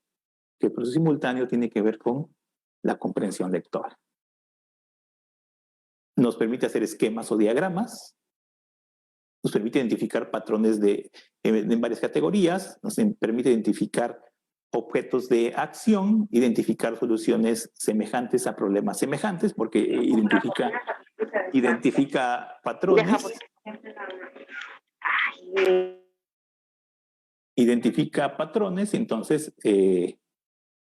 que el proceso simultáneo tiene que ver con la comprensión lectora. Nos permite hacer esquemas o diagramas, nos permite identificar patrones en varias categorías, nos permite identificar objetos de acción, identificar soluciones semejantes a problemas semejantes, porque identifica patrones. Identifica patrones, entonces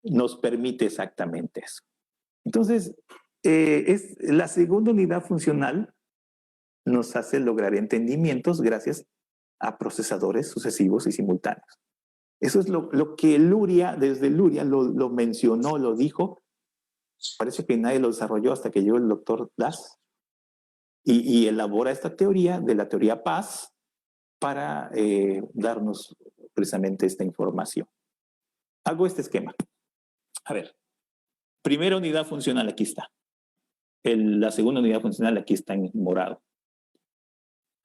nos permite exactamente eso. Entonces, es la segunda unidad funcional nos hace lograr entendimientos gracias a procesadores sucesivos y simultáneos. Eso es lo que desde Luria lo mencionó, lo dijo. Parece que nadie lo desarrolló hasta que llegó el doctor Das y elabora esta teoría de la teoría Paz para darnos precisamente esta información. Hago este esquema. A ver, primera unidad funcional, aquí está. La segunda unidad funcional aquí está en morado.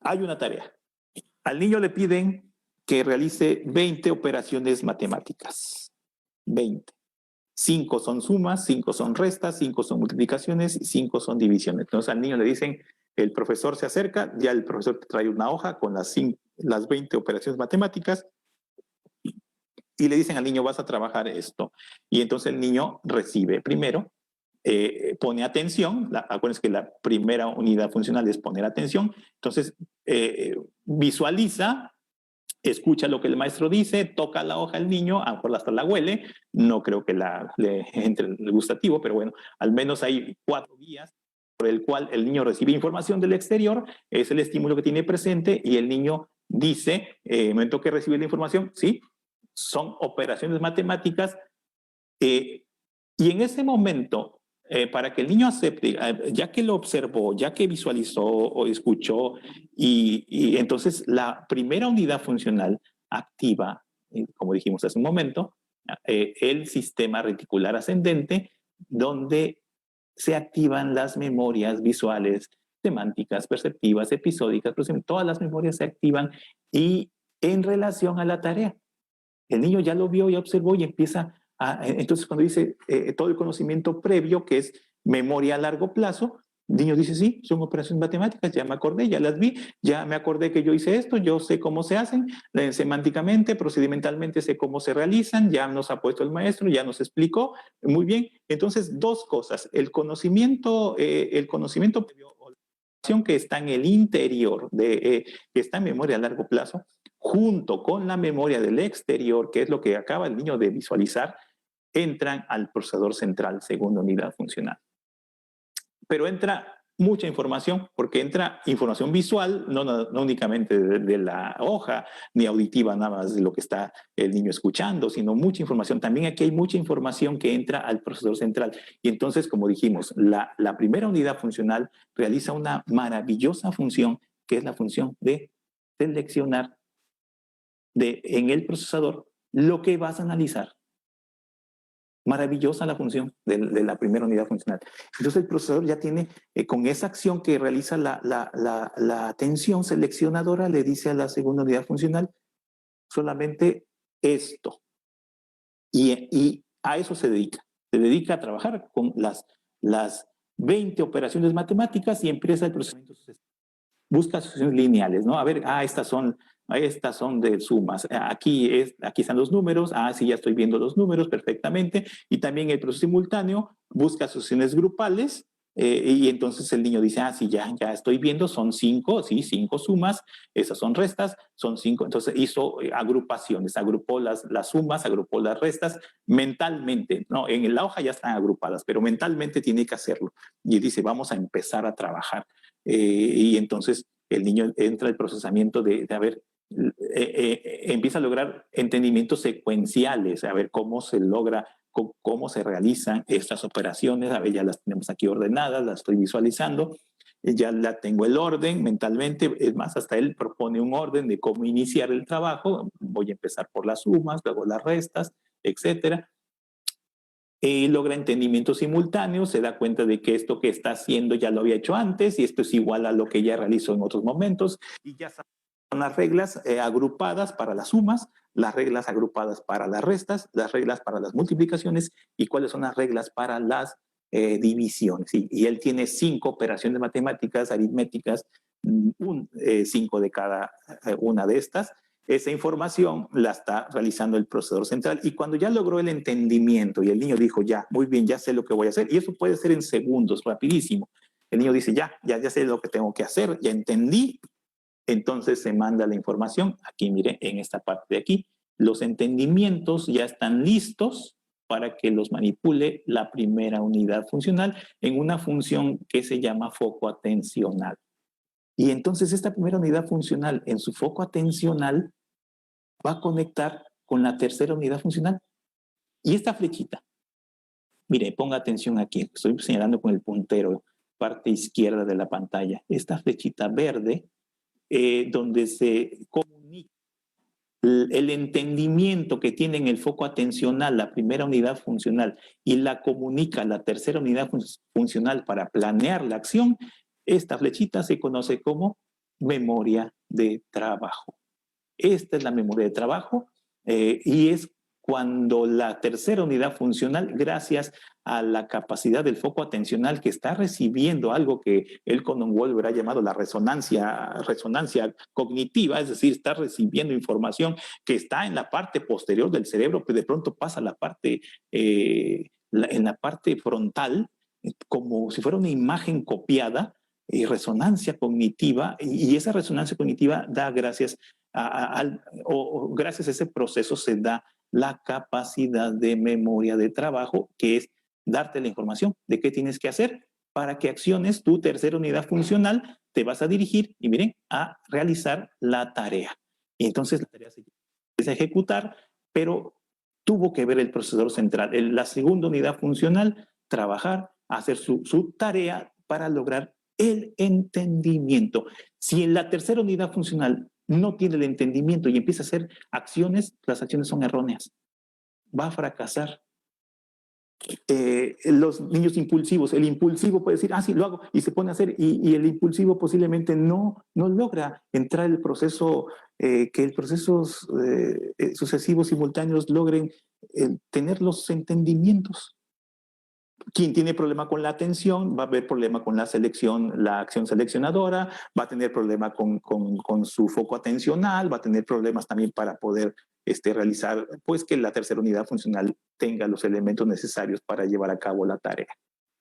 Hay una tarea. Al niño le piden que realice 20 operaciones matemáticas. 20. 5 son sumas, 5 son restas, 5 son multiplicaciones y 5 son divisiones. Entonces al niño le dicen, el profesor se acerca, ya el profesor te trae una hoja con las 20 operaciones matemáticas y le dicen al niño, vas a trabajar esto. Y entonces el niño recibe primero pone atención, acuérdense que la primera unidad funcional es poner atención, entonces visualiza, escucha lo que el maestro dice, toca la hoja al niño, a lo mejor hasta la huele, no creo que le entre el gustativo, pero bueno, al menos hay 4 vías por el cual el niño recibe información del exterior, es el estímulo que tiene presente y el niño dice, en el momento que recibe la información, sí, son operaciones matemáticas, y en ese momento, para que el niño acepte, ya que lo observó, ya que visualizó o escuchó, y entonces la primera unidad funcional activa, como dijimos hace un momento, el sistema reticular ascendente, donde se activan las memorias visuales, semánticas, perceptivas, episódicas, todas las memorias se activan y en relación a la tarea. El niño ya lo vio, ya observó y empieza entonces cuando dice todo el conocimiento previo, que es memoria a largo plazo, el niño dice, sí, son operaciones matemáticas, ya me acordé, ya las vi, ya me acordé que yo hice esto, yo sé cómo se hacen, semánticamente, procedimentalmente sé cómo se realizan, ya nos ha puesto el maestro, ya nos explicó, muy bien. Entonces, 2 cosas, el conocimiento previo, que está en el interior, que está en memoria a largo plazo, junto con la memoria del exterior, que es lo que acaba el niño de visualizar, entran al procesador central, segunda unidad funcional. Pero entra mucha información, porque entra información visual, no únicamente de la hoja, ni auditiva nada más de lo que está el niño escuchando, sino mucha información. También aquí hay mucha información que entra al procesador central. Y entonces, como dijimos, la primera unidad funcional realiza una maravillosa función, que es la función de seleccionar en el procesador lo que vas a analizar. Maravillosa la función de la primera unidad funcional. Entonces el procesador ya tiene, con esa acción que realiza la atención seleccionadora, le dice a la segunda unidad funcional solamente esto. Y a eso se dedica a trabajar con las 20 operaciones matemáticas y empieza el procesamiento. Busca asociaciones lineales, ¿no? A ver, estas son de sumas. Aquí están los números. Sí, ya estoy viendo los números perfectamente. Y también el proceso simultáneo busca asociaciones grupales. Y entonces el niño dice, sí, ya estoy viendo, son 5, sí, 5 sumas, esas son restas, son 5. Entonces hizo agrupaciones, agrupó las sumas, agrupó las restas mentalmente. No, en la hoja ya están agrupadas, pero mentalmente tiene que hacerlo. Y dice, vamos a empezar a trabajar. Y entonces el niño entra al procesamiento empieza a lograr entendimientos secuenciales, a ver cómo se logra, cómo se realizan estas operaciones, a ver, ya las tenemos aquí ordenadas, las estoy visualizando, ya la tengo el orden mentalmente, es más, hasta él propone un orden de cómo iniciar el trabajo, voy a empezar por las sumas, luego las restas, etcétera. Logra entendimiento simultáneo, se da cuenta de que esto que está haciendo ya lo había hecho antes y esto es igual a lo que ya realizó en otros momentos y ya son las reglas agrupadas para las sumas, las reglas agrupadas para las restas, las reglas para las multiplicaciones y cuáles son las reglas para las divisiones. Y él tiene 5 operaciones matemáticas, aritméticas, 5 de cada una de estas. Esa información la está realizando el procesador central y cuando ya logró el entendimiento y el niño dijo, ya, muy bien, ya sé lo que voy a hacer, y eso puede ser en segundos, rapidísimo. El niño dice, ya sé lo que tengo que hacer, ya entendí, entonces se manda la información, aquí mire, en esta parte de aquí, los entendimientos ya están listos para que los manipule la primera unidad funcional en una función que se llama foco atencional. Y entonces esta primera unidad funcional en su foco atencional va a conectar con la tercera unidad funcional. Y esta flechita, mire, ponga atención aquí, estoy señalando con el puntero, parte izquierda de la pantalla. Esta flechita verde, donde se comunica el entendimiento que tiene en el foco atencional la primera unidad funcional y la comunica la tercera unidad funcional para planear la acción, esta flechita se conoce como memoria de trabajo. Esta es la memoria de trabajo y es cuando la tercera unidad funcional, gracias a la capacidad del foco atencional que está recibiendo algo que Elkondon Wolver ha llamado la resonancia cognitiva, es decir, está recibiendo información que está en la parte posterior del cerebro, pero de pronto pasa a la parte, en la parte frontal, como si fuera una imagen copiada y resonancia cognitiva, y esa resonancia cognitiva da gracias gracias a ese proceso se da la capacidad de memoria de trabajo, que es darte la información de qué tienes que hacer para que acciones tu tercera unidad funcional, te vas a dirigir, y miren, a realizar la tarea. Y entonces la tarea se empieza a ejecutar, pero tuvo que ver el procesador central, la segunda unidad funcional, trabajar, hacer su tarea para lograr el entendimiento. Si en la tercera unidad funcional no tiene el entendimiento y empieza a hacer acciones, las acciones son erróneas. Va a fracasar. Los niños impulsivos, el impulsivo puede decir, sí, lo hago, y se pone a hacer, y el impulsivo posiblemente no logra entrar en el proceso, que el procesos sucesivos simultáneos logren tener los entendimientos. Quien tiene problema con la atención va a haber problema con la selección, la acción seleccionadora, va a tener problema con su foco atencional, va a tener problemas también para poder realizar, pues que la tercera unidad funcional tenga los elementos necesarios para llevar a cabo la tarea.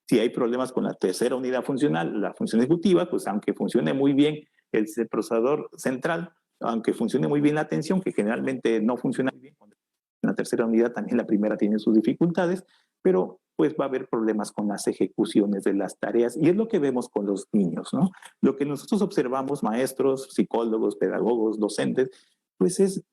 Si hay problemas con la tercera unidad funcional, la función ejecutiva, pues aunque funcione muy bien el procesador central, aunque funcione muy bien la atención, que generalmente no funciona bien, en la tercera unidad también la primera tiene sus dificultades, pero pues va a haber problemas con las ejecuciones de las tareas, y es lo que vemos con los niños, ¿no? Lo que nosotros observamos, maestros, psicólogos, pedagogos, docentes, pues es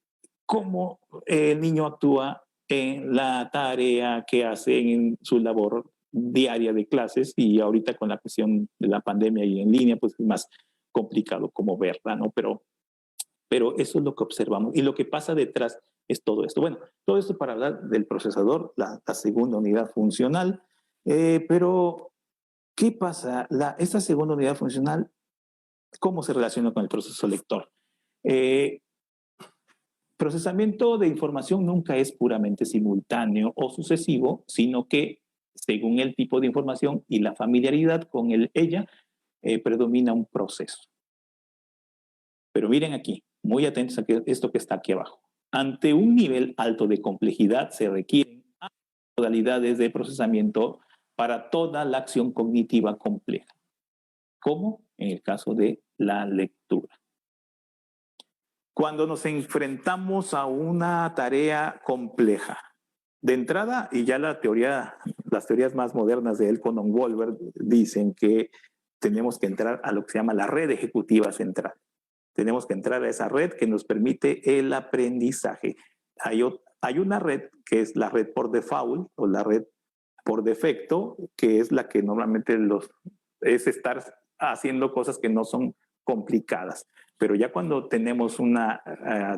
cómo el niño actúa en la tarea que hace en su labor diaria de clases, y ahorita con la cuestión de la pandemia y en línea, pues es más complicado como verla, ¿no? Pero eso es lo que observamos, y lo que pasa detrás es todo esto. Bueno, todo esto para hablar del procesador, la segunda unidad funcional, pero ¿qué pasa? Esta segunda unidad funcional, ¿cómo se relaciona con el proceso lector? Procesamiento de información nunca es puramente simultáneo o sucesivo, sino que según el tipo de información y la familiaridad con ella, predomina un proceso. Pero miren aquí, muy atentos a esto que está aquí abajo. Ante un nivel alto de complejidad se requieren modalidades de procesamiento para toda la acción cognitiva compleja, como en el caso de la lectura. Cuando nos enfrentamos a una tarea compleja, de entrada, y ya las teorías más modernas de Elkonon Wolver dicen que tenemos que entrar a lo que se llama la red ejecutiva central. Tenemos que entrar a esa red que nos permite el aprendizaje. Hay una red que es la red por default o la red por defecto, que es la que normalmente es estar haciendo cosas que no son complicadas. Pero ya cuando tenemos una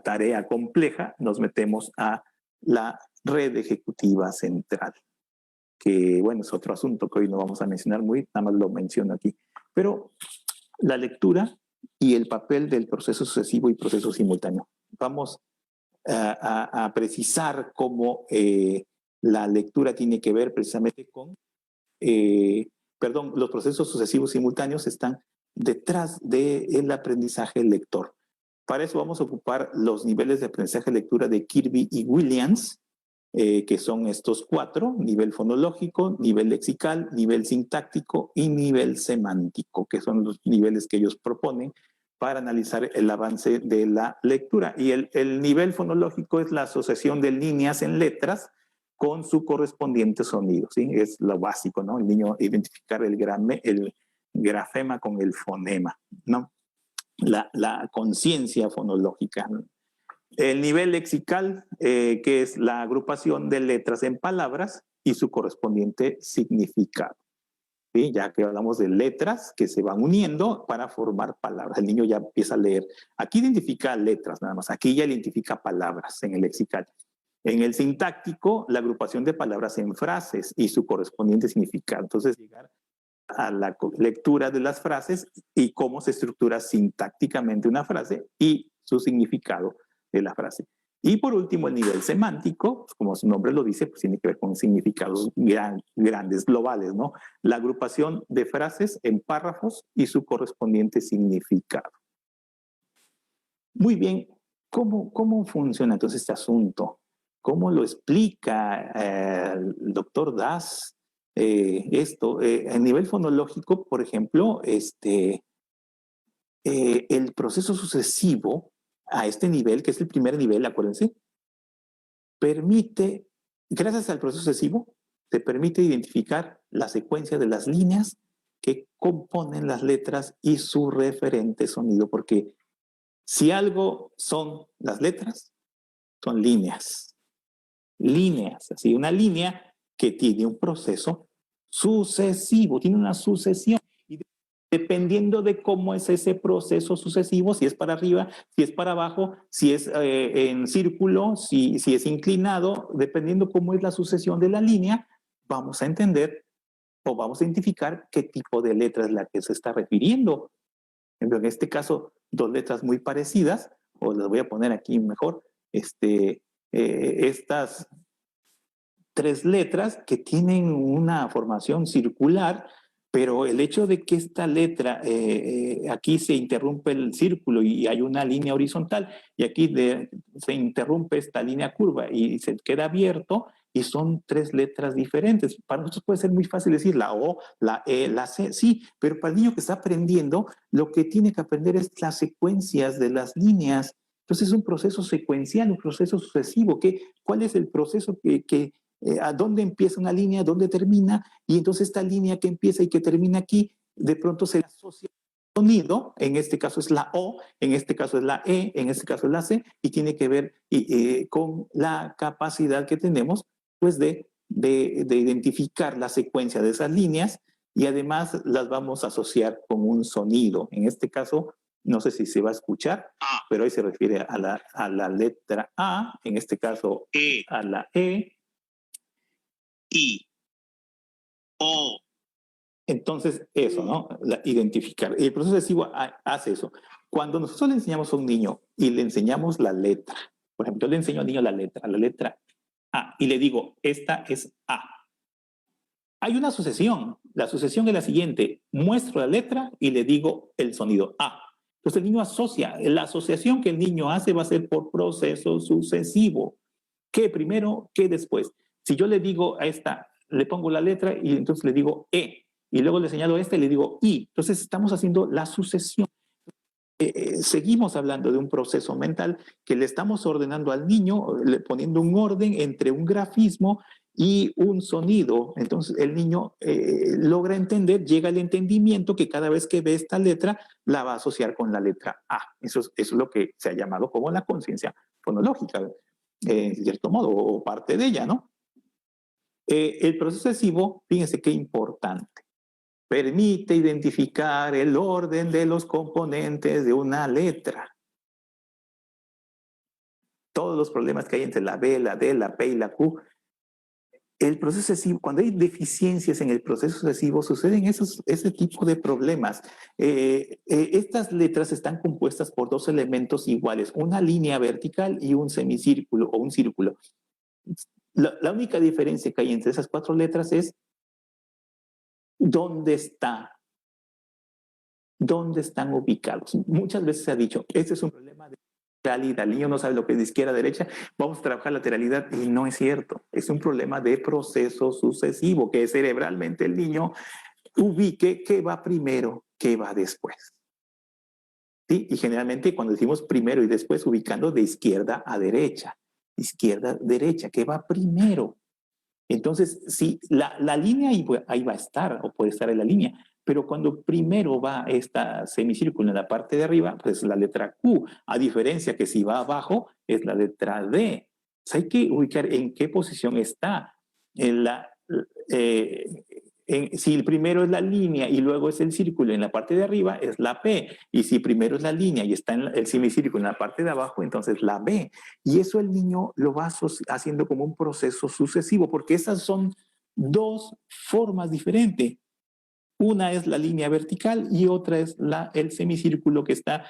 tarea compleja, nos metemos a la red ejecutiva central, que bueno, es otro asunto que hoy no vamos a mencionar nada más lo menciono aquí. Pero la lectura y el papel del proceso sucesivo y proceso simultáneo. Vamos a precisar cómo la lectura tiene que ver precisamente con, los procesos sucesivos simultáneos están detrás del aprendizaje lector. Para eso vamos a ocupar los niveles de aprendizaje lectura de Kirby y Williams, que son estos 4, nivel fonológico, nivel lexical, nivel sintáctico y nivel semántico, que son los niveles que ellos proponen para analizar el avance de la lectura. Y el nivel fonológico es la asociación de líneas en letras con su correspondiente sonido, ¿sí? Es lo básico, ¿no? El niño identificar el grafema con el fonema, ¿no? La conciencia fonológica, ¿no? El nivel lexical, que es la agrupación de letras en palabras y su correspondiente significado. ¿Sí? Ya que hablamos de letras que se van uniendo para formar palabras. El niño ya empieza a leer. Aquí identifica letras nada más. Aquí ya identifica palabras en el lexical. En el sintáctico, la agrupación de palabras en frases y su correspondiente significado. Entonces, llegar a la lectura de las frases y cómo se estructura sintácticamente una frase y su significado de la frase. Y por último, el nivel semántico, pues como su nombre lo dice, pues tiene que ver con significados grandes, globales, ¿no? La agrupación de frases en párrafos y su correspondiente significado. Muy bien, ¿cómo funciona entonces este asunto? ¿Cómo lo explica el doctor Das esto. A nivel fonológico, por ejemplo, el proceso sucesivo a este nivel, que es el primer nivel, acuérdense, permite, gracias al proceso sucesivo, te permite identificar la secuencia de las líneas que componen las letras y su referente sonido, porque si algo son las letras, son líneas. Líneas, así una línea que tiene un proceso sucesivo, tiene una sucesión. Y dependiendo de cómo es ese proceso sucesivo, si es para arriba, si es para abajo, si es en círculo, si es inclinado, dependiendo cómo es la sucesión de la línea, vamos a entender o vamos a identificar qué tipo de letra es la que se está refiriendo. En este caso, dos letras muy parecidas, o las voy a poner aquí mejor, estas tres letras que tienen una formación circular, pero el hecho de que esta letra, aquí se interrumpe el círculo y hay una línea horizontal, y aquí se interrumpe esta línea curva y se queda abierto, y son tres letras diferentes. Para nosotros puede ser muy fácil decir la O, la E, la C, sí, pero para el niño que está aprendiendo, lo que tiene que aprender es las secuencias de las líneas. Entonces es un proceso secuencial, un proceso sucesivo. ¿Cuál es el proceso a dónde empieza una línea, dónde termina? Y entonces esta línea que empieza y que termina aquí, de pronto se asocia sonido, en este caso es la O, en este caso es la E, en este caso es la C, y tiene que ver con la capacidad que tenemos pues de identificar la secuencia de esas líneas, y además las vamos a asociar con un sonido. En este caso, no sé si se va a escuchar, pero ahí se refiere a la letra A, en este caso a la E, I, O. Entonces, eso, ¿no? Identificar. El proceso sucesivo hace eso. Cuando nosotros le enseñamos a un niño y le enseñamos la letra, por ejemplo, yo le enseño al niño la letra A, y le digo, esta es A. Hay una sucesión. La sucesión es la siguiente. Muestro la letra y le digo el sonido A. Entonces el niño asocia. La asociación que el niño hace va a ser por proceso sucesivo. ¿Qué primero? ¿Qué después? Si yo le digo a esta, le pongo la letra y entonces le digo E, y luego le señalo a esta y le digo I. Entonces estamos haciendo la sucesión. Seguimos hablando de un proceso mental que le estamos ordenando al niño, poniendo un orden entre un grafismo y un sonido. Entonces el niño logra entender, llega al entendimiento que cada vez que ve esta letra la va a asociar con la letra A. Eso es lo que se ha llamado como la conciencia fonológica, en cierto modo, o parte de ella, ¿no? El proceso sucesivo, fíjense qué importante, permite identificar el orden de los componentes de una letra. Todos los problemas que hay entre la B, la D, la P y la Q. El proceso sucesivo, cuando hay deficiencias en el proceso sucesivo, suceden ese tipo de problemas. Estas letras están compuestas por dos elementos iguales, una línea vertical y un semicírculo o un círculo. La única diferencia que hay entre esas cuatro letras es dónde están ubicados. Muchas veces se ha dicho, este es un problema de lateralidad, el niño no sabe lo que es de izquierda a derecha, vamos a trabajar lateralidad, y no es cierto. Es un problema de proceso sucesivo, que cerebralmente el niño ubique qué va primero, qué va después. ¿Sí? Y generalmente cuando decimos primero y después, ubicando de izquierda a derecha, qué va primero. Entonces, sí, la línea ahí va a estar, o puede estar en la línea, pero cuando primero va esta semicírculo en la parte de arriba, pues la letra Q, a diferencia que si va abajo, es la letra D. O sea, hay que ubicar en qué posición está. Si el primero es la línea y luego es el círculo en la parte de arriba, es la P. Y si primero es la línea y está en el semicírculo en la parte de abajo, entonces la B. Y eso el niño lo va haciendo como un proceso sucesivo, porque esas son dos formas diferentes. Una es la línea vertical y otra es el semicírculo que está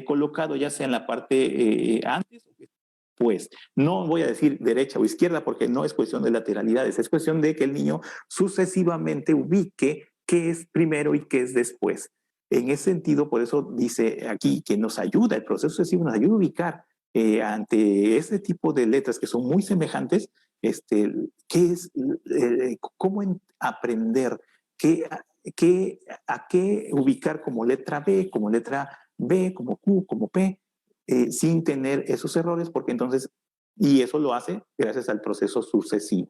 colocado ya sea en la parte antes o después. No voy a decir derecha o izquierda porque no es cuestión de lateralidades, es cuestión de que el niño sucesivamente ubique qué es primero y qué es después. En ese sentido, por eso dice aquí que nos ayuda, el proceso sucesivo nos ayuda a ubicar ante ese tipo de letras que son muy semejantes, ¿qué es, cómo aprender a qué ubicar como letra B, como letra B, como Q, como P, sin tener esos errores, porque entonces, y eso lo hace gracias al proceso sucesivo.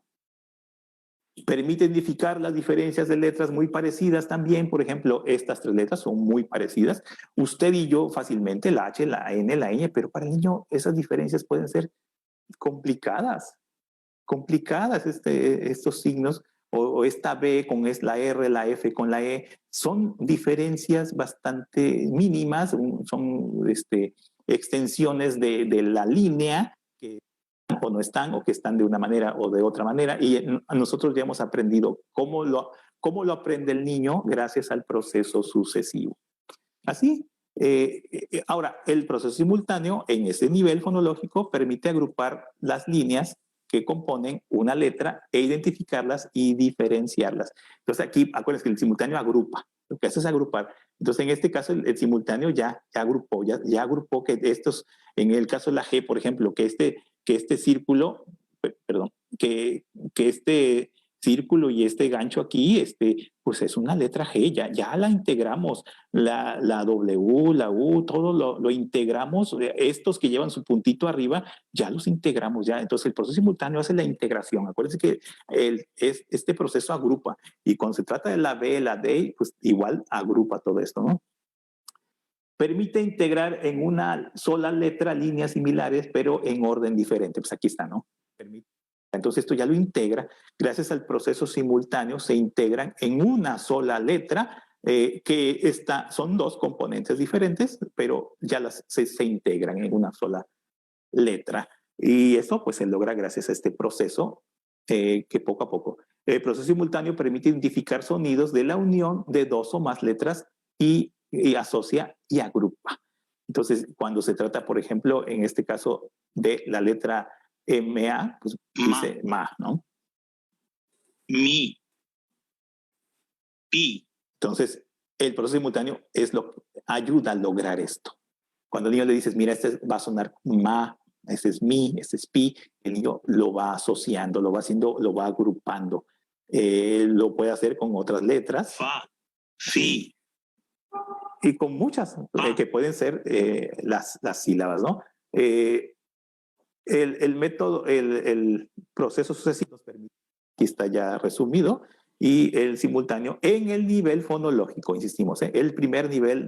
Permite identificar las diferencias de letras muy parecidas también. Por ejemplo, estas tres letras son muy parecidas. Usted y yo fácilmente, la H, la N, la ñ, pero para el niño esas diferencias pueden ser complicadas. Complicadas estos signos, o esta B con la R, la F con la E, son diferencias bastante mínimas, son extensiones de la línea que o no están, o que están de una manera o de otra manera, y nosotros ya hemos aprendido cómo lo aprende el niño gracias al proceso sucesivo. Así, ahora, el proceso simultáneo en ese nivel fonológico permite agrupar las líneas que componen una letra e identificarlas y diferenciarlas. Entonces aquí, acuérdense que el simultáneo agrupa, lo que hace es agrupar. Entonces en este caso el simultáneo ya agrupó que estos, en el caso de la G, por ejemplo, que este círculo, perdón, que este círculo y este gancho aquí, pues es una letra G, ya la integramos, la W, la U, todo lo integramos, estos que llevan su puntito arriba, ya los integramos, ya. Entonces el proceso simultáneo hace la integración. Acuérdense que este proceso agrupa, y cuando se trata de la B, la D, pues igual agrupa todo esto, ¿no? Permite integrar en una sola letra líneas similares, pero en orden diferente. Pues aquí está, ¿no? Permite. Entonces esto ya lo integra, gracias al proceso simultáneo se integran en una sola letra, son dos componentes diferentes, pero ya se integran en una sola letra. Y eso pues se logra gracias a este proceso que poco a poco. El proceso simultáneo permite identificar sonidos de la unión de dos o más letras y asocia y agrupa. Entonces, cuando se trata, por ejemplo, en este caso de la letra MA, pues dice ma, ¿no? Mi. Pi. Entonces, el proceso simultáneo ayuda a lograr esto. Cuando al niño le dices, mira, este va a sonar ma, este es mi, este es pi, el niño lo va asociando, lo va haciendo, lo va agrupando. Lo puede hacer con otras letras. Fa. Fi. Y con muchas, que pueden ser las sílabas, ¿no? El método, el proceso sucesivo nos permite, aquí está ya resumido, y el simultáneo en el nivel fonológico, insistimos, el primer nivel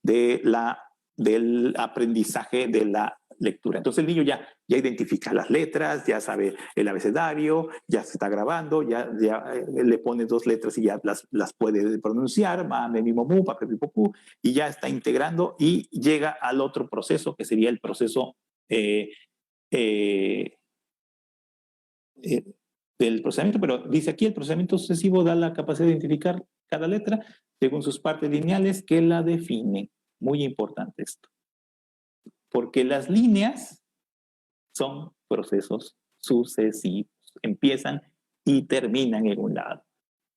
del aprendizaje de la lectura. Entonces el niño ya identifica las letras, ya sabe el abecedario, ya se está grabando, ya le pone dos letras y ya las puede pronunciar, ma, me, mi, mo, mu, pa, pe, pi, po, pu, y ya está integrando y llega al otro proceso que sería el proceso del procesamiento, pero dice aquí el procesamiento sucesivo da la capacidad de identificar cada letra según sus partes lineales que la definen. Muy importante esto. Porque las líneas son procesos sucesivos, empiezan y terminan en un lado.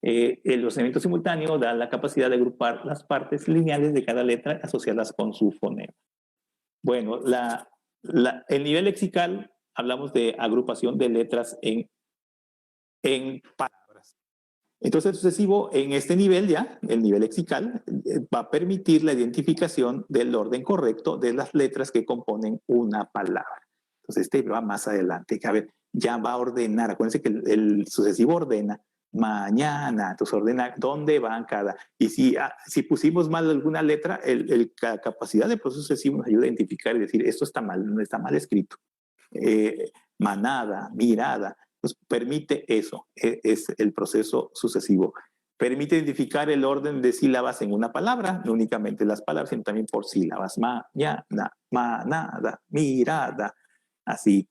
El procesamiento simultáneo da la capacidad de agrupar las partes lineales de cada letra y asociarlas con su fonema. Bueno, el nivel lexical, hablamos de agrupación de letras en palabras. Entonces el sucesivo en este nivel ya, el nivel lexical, va a permitir la identificación del orden correcto de las letras que componen una palabra. Entonces va más adelante, que a ver, ya va a ordenar, acuérdense que el sucesivo ordena mañana, entonces ordena dónde van cada, y si pusimos mal alguna letra, la capacidad de proceso sucesivo nos ayuda a identificar y decir, esto está mal escrito. Manada, mirada, pues permite eso, es el proceso sucesivo. Permite identificar el orden de sílabas en una palabra, no únicamente las palabras, sino también por sílabas. Mañana, manada, mirada, así.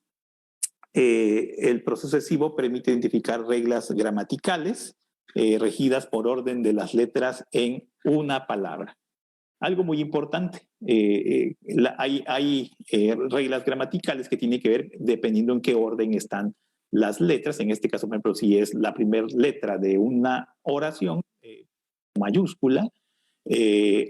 El proceso sucesivo permite identificar reglas gramaticales regidas por orden de las letras en una palabra. Algo muy importante, hay reglas gramaticales que tienen que ver dependiendo en qué orden están las letras. En este caso, por ejemplo, si es la primera letra de una oración mayúscula,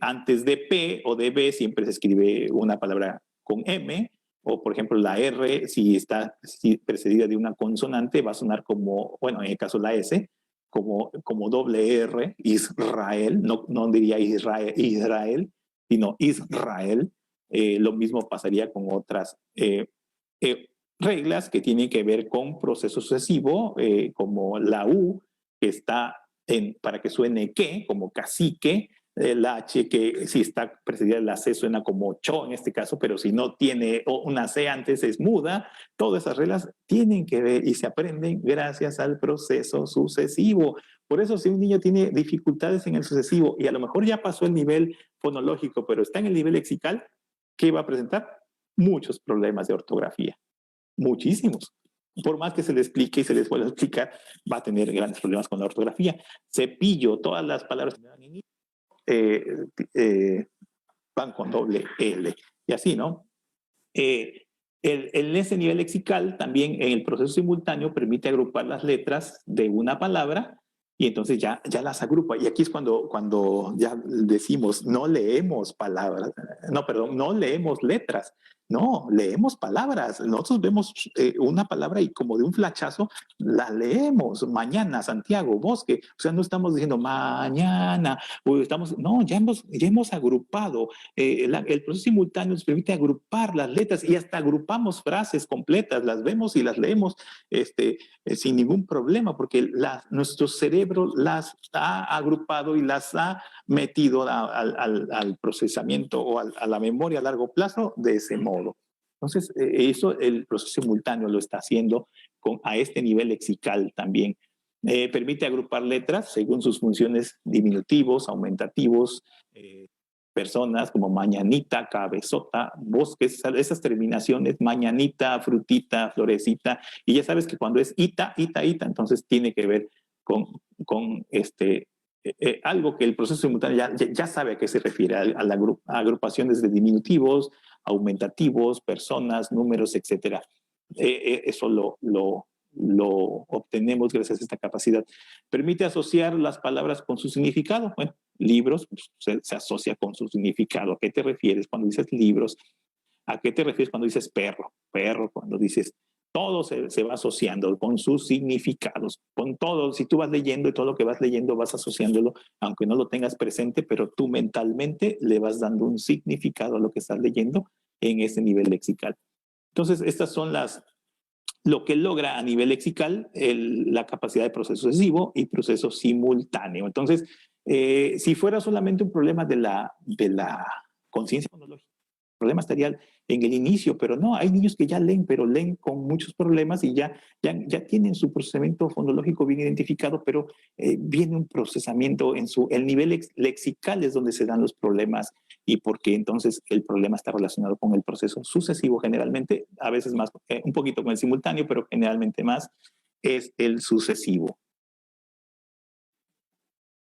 antes de P o de B siempre se escribe una palabra con M, o por ejemplo la R, si está precedida de una consonante, va a sonar como, bueno, en el caso la S, como doble R, Israel, no diría Israel, sino Israel. Lo mismo pasaría con otras reglas que tienen que ver con proceso sucesivo, como la U, que está para que suene que, como cacique, la H, que si está precedida de la C suena como cho en este caso, pero si no tiene una C antes es muda. Todas esas reglas tienen que ver y se aprenden gracias al proceso sucesivo. Por eso si un niño tiene dificultades en el sucesivo y a lo mejor ya pasó el nivel fonológico, pero está en el nivel lexical, ¿qué va a presentar? Muchos problemas de ortografía, muchísimos. Por más que se le explique y se les vuelva a explicar, va a tener grandes problemas con la ortografía. Cepillo, todas las palabras van con doble L y así, ¿no? En ese nivel lexical, también en el proceso simultáneo permite agrupar las letras de una palabra y entonces ya las agrupa. Y aquí es cuando ya decimos, no leemos palabras, no leemos letras, no, leemos palabras. Nosotros vemos una palabra y como de un flachazo la leemos. Mañana, Santiago, bosque. O sea, no estamos diciendo mañana, no, ya hemos agrupado. El proceso simultáneo nos permite agrupar las letras y hasta agrupamos frases completas, las vemos y las leemos sin ningún problema, porque nuestro cerebro las ha agrupado y las ha metido al procesamiento o a la memoria a largo plazo de ese modo. Entonces, eso el proceso simultáneo lo está haciendo a este nivel lexical también. Permite agrupar letras según sus funciones diminutivos, aumentativos, personas como mañanita, cabezota, bosques, esas terminaciones, mañanita, frutita, florecita, y ya sabes que cuando es ita, entonces tiene que ver con algo que el proceso simultáneo ya sabe a qué se refiere, a la agrupaciones de diminutivos, aumentativos, personas, números, etc. Eso lo obtenemos gracias a esta capacidad. Permite asociar las palabras con su significado. Bueno, libros pues, se asocia con su significado. ¿A qué te refieres cuando dices libros? ¿A qué te refieres cuando dices perro? Perro, cuando dices... Todo se va asociando con sus significados, con todo. Si tú vas leyendo y todo lo que vas leyendo vas asociándolo, aunque no lo tengas presente, pero tú mentalmente le vas dando un significado a lo que estás leyendo en ese nivel lexical. Entonces, estas son lo que logra a nivel lexical la capacidad de proceso sucesivo y proceso simultáneo. Entonces, si fuera solamente un problema de la conciencia fonológica, el problema estaría en el inicio, pero no, hay niños que ya leen, pero leen con muchos problemas y ya tienen su procesamiento fonológico bien identificado, pero viene un procesamiento el nivel lexical es donde se dan los problemas y porque entonces el problema está relacionado con el proceso sucesivo generalmente, a veces más, un poquito con el simultáneo, pero generalmente más es el sucesivo.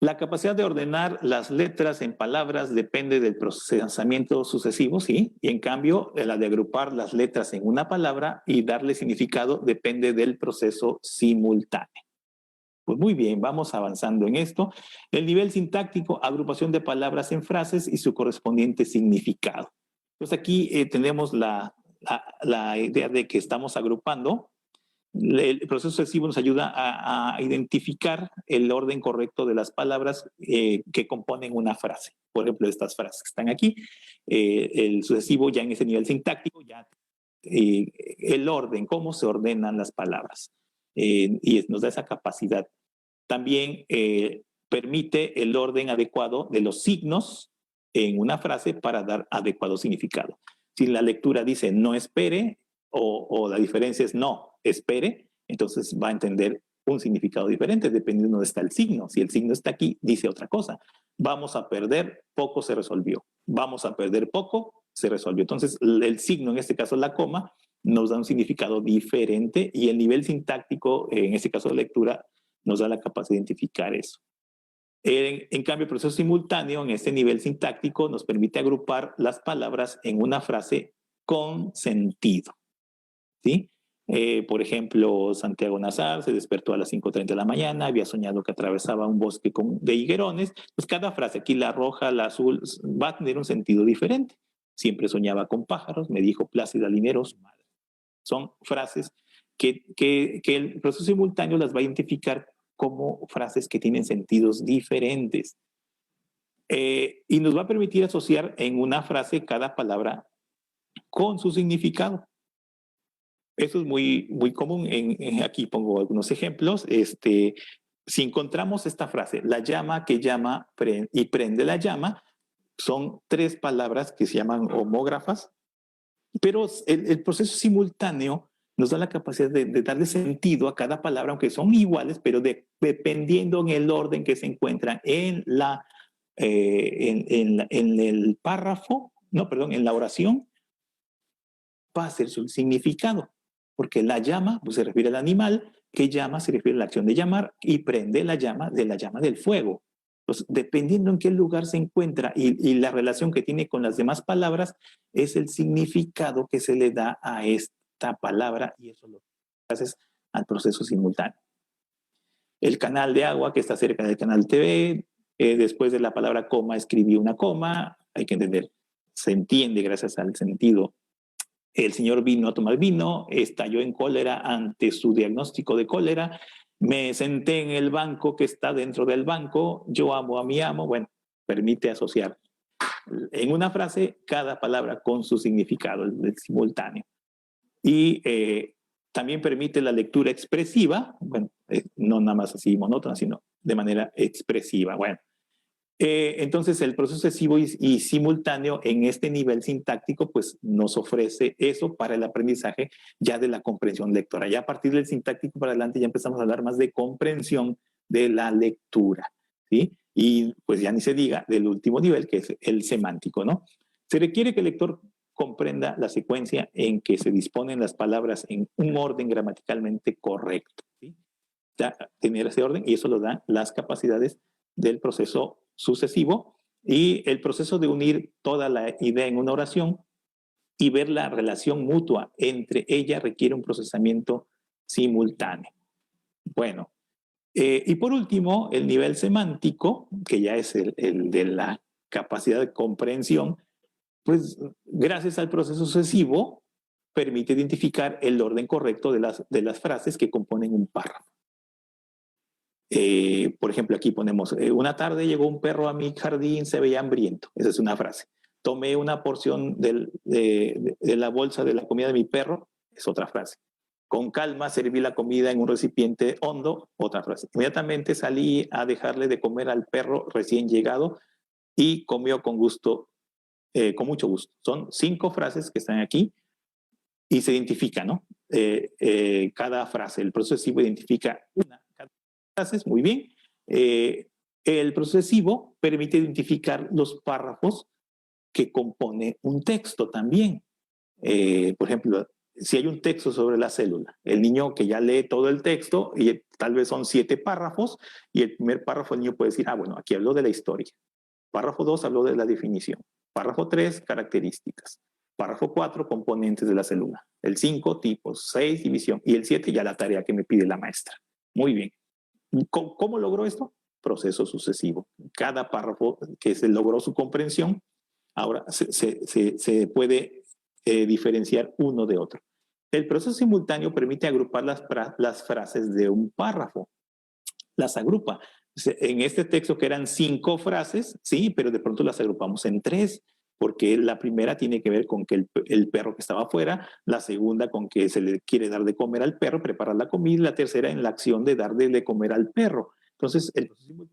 La capacidad de ordenar las letras en palabras depende del procesamiento sucesivo, sí, y en cambio la de agrupar las letras en una palabra y darle significado depende del proceso simultáneo. Pues muy bien, vamos avanzando en esto. El nivel sintáctico, agrupación de palabras en frases y su correspondiente significado. Pues aquí tenemos la idea de que estamos agrupando. El proceso sucesivo nos ayuda a identificar el orden correcto de las palabras que componen una frase. Por ejemplo, estas frases que están aquí, el sucesivo ya en ese nivel sintáctico, ya el orden, cómo se ordenan las palabras, y nos da esa capacidad. También permite el orden adecuado de los signos en una frase para dar adecuado significado. Si la lectura dice no espere, o la diferencia es no, espere, entonces va a entender un significado diferente dependiendo de dónde está el signo. Si el signo está aquí, dice otra cosa. Vamos a perder, poco se resolvió. Vamos a perder poco, se resolvió. Entonces, el signo, en este caso la coma, nos da un significado diferente y el nivel sintáctico, en este caso de lectura, nos da la capacidad de identificar eso. En cambio, el proceso simultáneo, en este nivel sintáctico, nos permite agrupar las palabras en una frase con sentido. ¿Sí? Por ejemplo, Santiago Nazar se despertó a las 5:30 de la mañana, había soñado que atravesaba un bosque de higuerones. Pues cada frase, aquí la roja, la azul, va a tener un sentido diferente. Siempre soñaba con pájaros, me dijo Plácida Lineros, madre. Son frases que el proceso simultáneo las va a identificar como frases que tienen sentidos diferentes. Y nos va a permitir asociar en una frase cada palabra con su significado. Eso es muy, muy común. Aquí pongo algunos ejemplos. Si encontramos esta frase, la llama que llama y prende la llama, son 3 palabras que se llaman homógrafas, pero el proceso simultáneo nos da la capacidad de darle sentido a cada palabra, aunque son iguales, pero dependiendo en el orden que se encuentran en el párrafo, no, perdón, en la oración, va a ser su significado, porque la llama pues, se refiere al animal, que llama se refiere a la acción de llamar y prende la llama del fuego. Entonces, dependiendo en qué lugar se encuentra y la relación que tiene con las demás palabras, es el significado que se le da a esta palabra y eso lo haces al proceso simultáneo. El canal de agua que está cerca del canal TV, después de la palabra coma escribí una coma, hay que entender, se entiende gracias al sentido. El señor vino a tomar vino, estalló en cólera ante su diagnóstico de cólera, me senté en el banco que está dentro del banco, yo amo a mi amo, bueno, permite asociar en una frase cada palabra con su significado, el simultáneo. Y también permite la lectura expresiva, bueno, no nada más así monótona, sino de manera expresiva. Bueno, entonces el proceso sucesivo y simultáneo en este nivel sintáctico pues nos ofrece eso para el aprendizaje ya de la comprensión lectora. Ya a partir del sintáctico para adelante ya empezamos a hablar más de comprensión de la lectura, ¿sí? Y pues ya ni se diga del último nivel que es el semántico, ¿no? Se requiere que el lector comprenda la secuencia en que se disponen las palabras en un orden gramaticalmente correcto, ¿sí? Ya tener ese orden y eso lo dan las capacidades del proceso sucesivo y el proceso de unir toda la idea en una oración y ver la relación mutua entre ellas requiere un procesamiento simultáneo. Bueno, y por último, el nivel semántico, que ya es el de la capacidad de comprensión, pues gracias al proceso sucesivo permite identificar el orden correcto de las frases que componen un párrafo. Por ejemplo, aquí ponemos, una tarde llegó un perro a mi jardín, se veía hambriento. Esa es una frase. Tomé una porción de la bolsa de la comida de mi perro, es otra frase. Con calma serví la comida en un recipiente hondo, otra frase. Inmediatamente salí a dejarle de comer al perro recién llegado y comió con gusto, con mucho gusto. Son 5 frases que están aquí y se identifica, ¿no? Cada frase, el procesivo identifica cada frases, muy bien. El procesivo permite identificar los párrafos que compone un texto también. Por ejemplo, si hay un texto sobre la célula, el niño que ya lee todo el texto y tal vez son 7 párrafos y el primer párrafo el niño puede decir, bueno, aquí habló de la historia. Párrafo 2 habló de la definición. Párrafo 3, características. Párrafo 4, componentes de la célula. El 5, tipos. 6, división. Y el 7, ya la tarea que me pide la maestra. Muy bien. ¿Cómo logró esto? Proceso sucesivo. Cada párrafo que se logró su comprensión, ahora se puede diferenciar uno de otro. El proceso simultáneo permite agrupar las frases de un párrafo. Las agrupa. En este texto que eran 5 frases, sí, pero de pronto las agrupamos en 3, porque la primera tiene que ver con que el perro que estaba afuera, la segunda con que se le quiere dar de comer al perro, preparar la comida, y la tercera en la acción de darle de comer al perro. Entonces, el proceso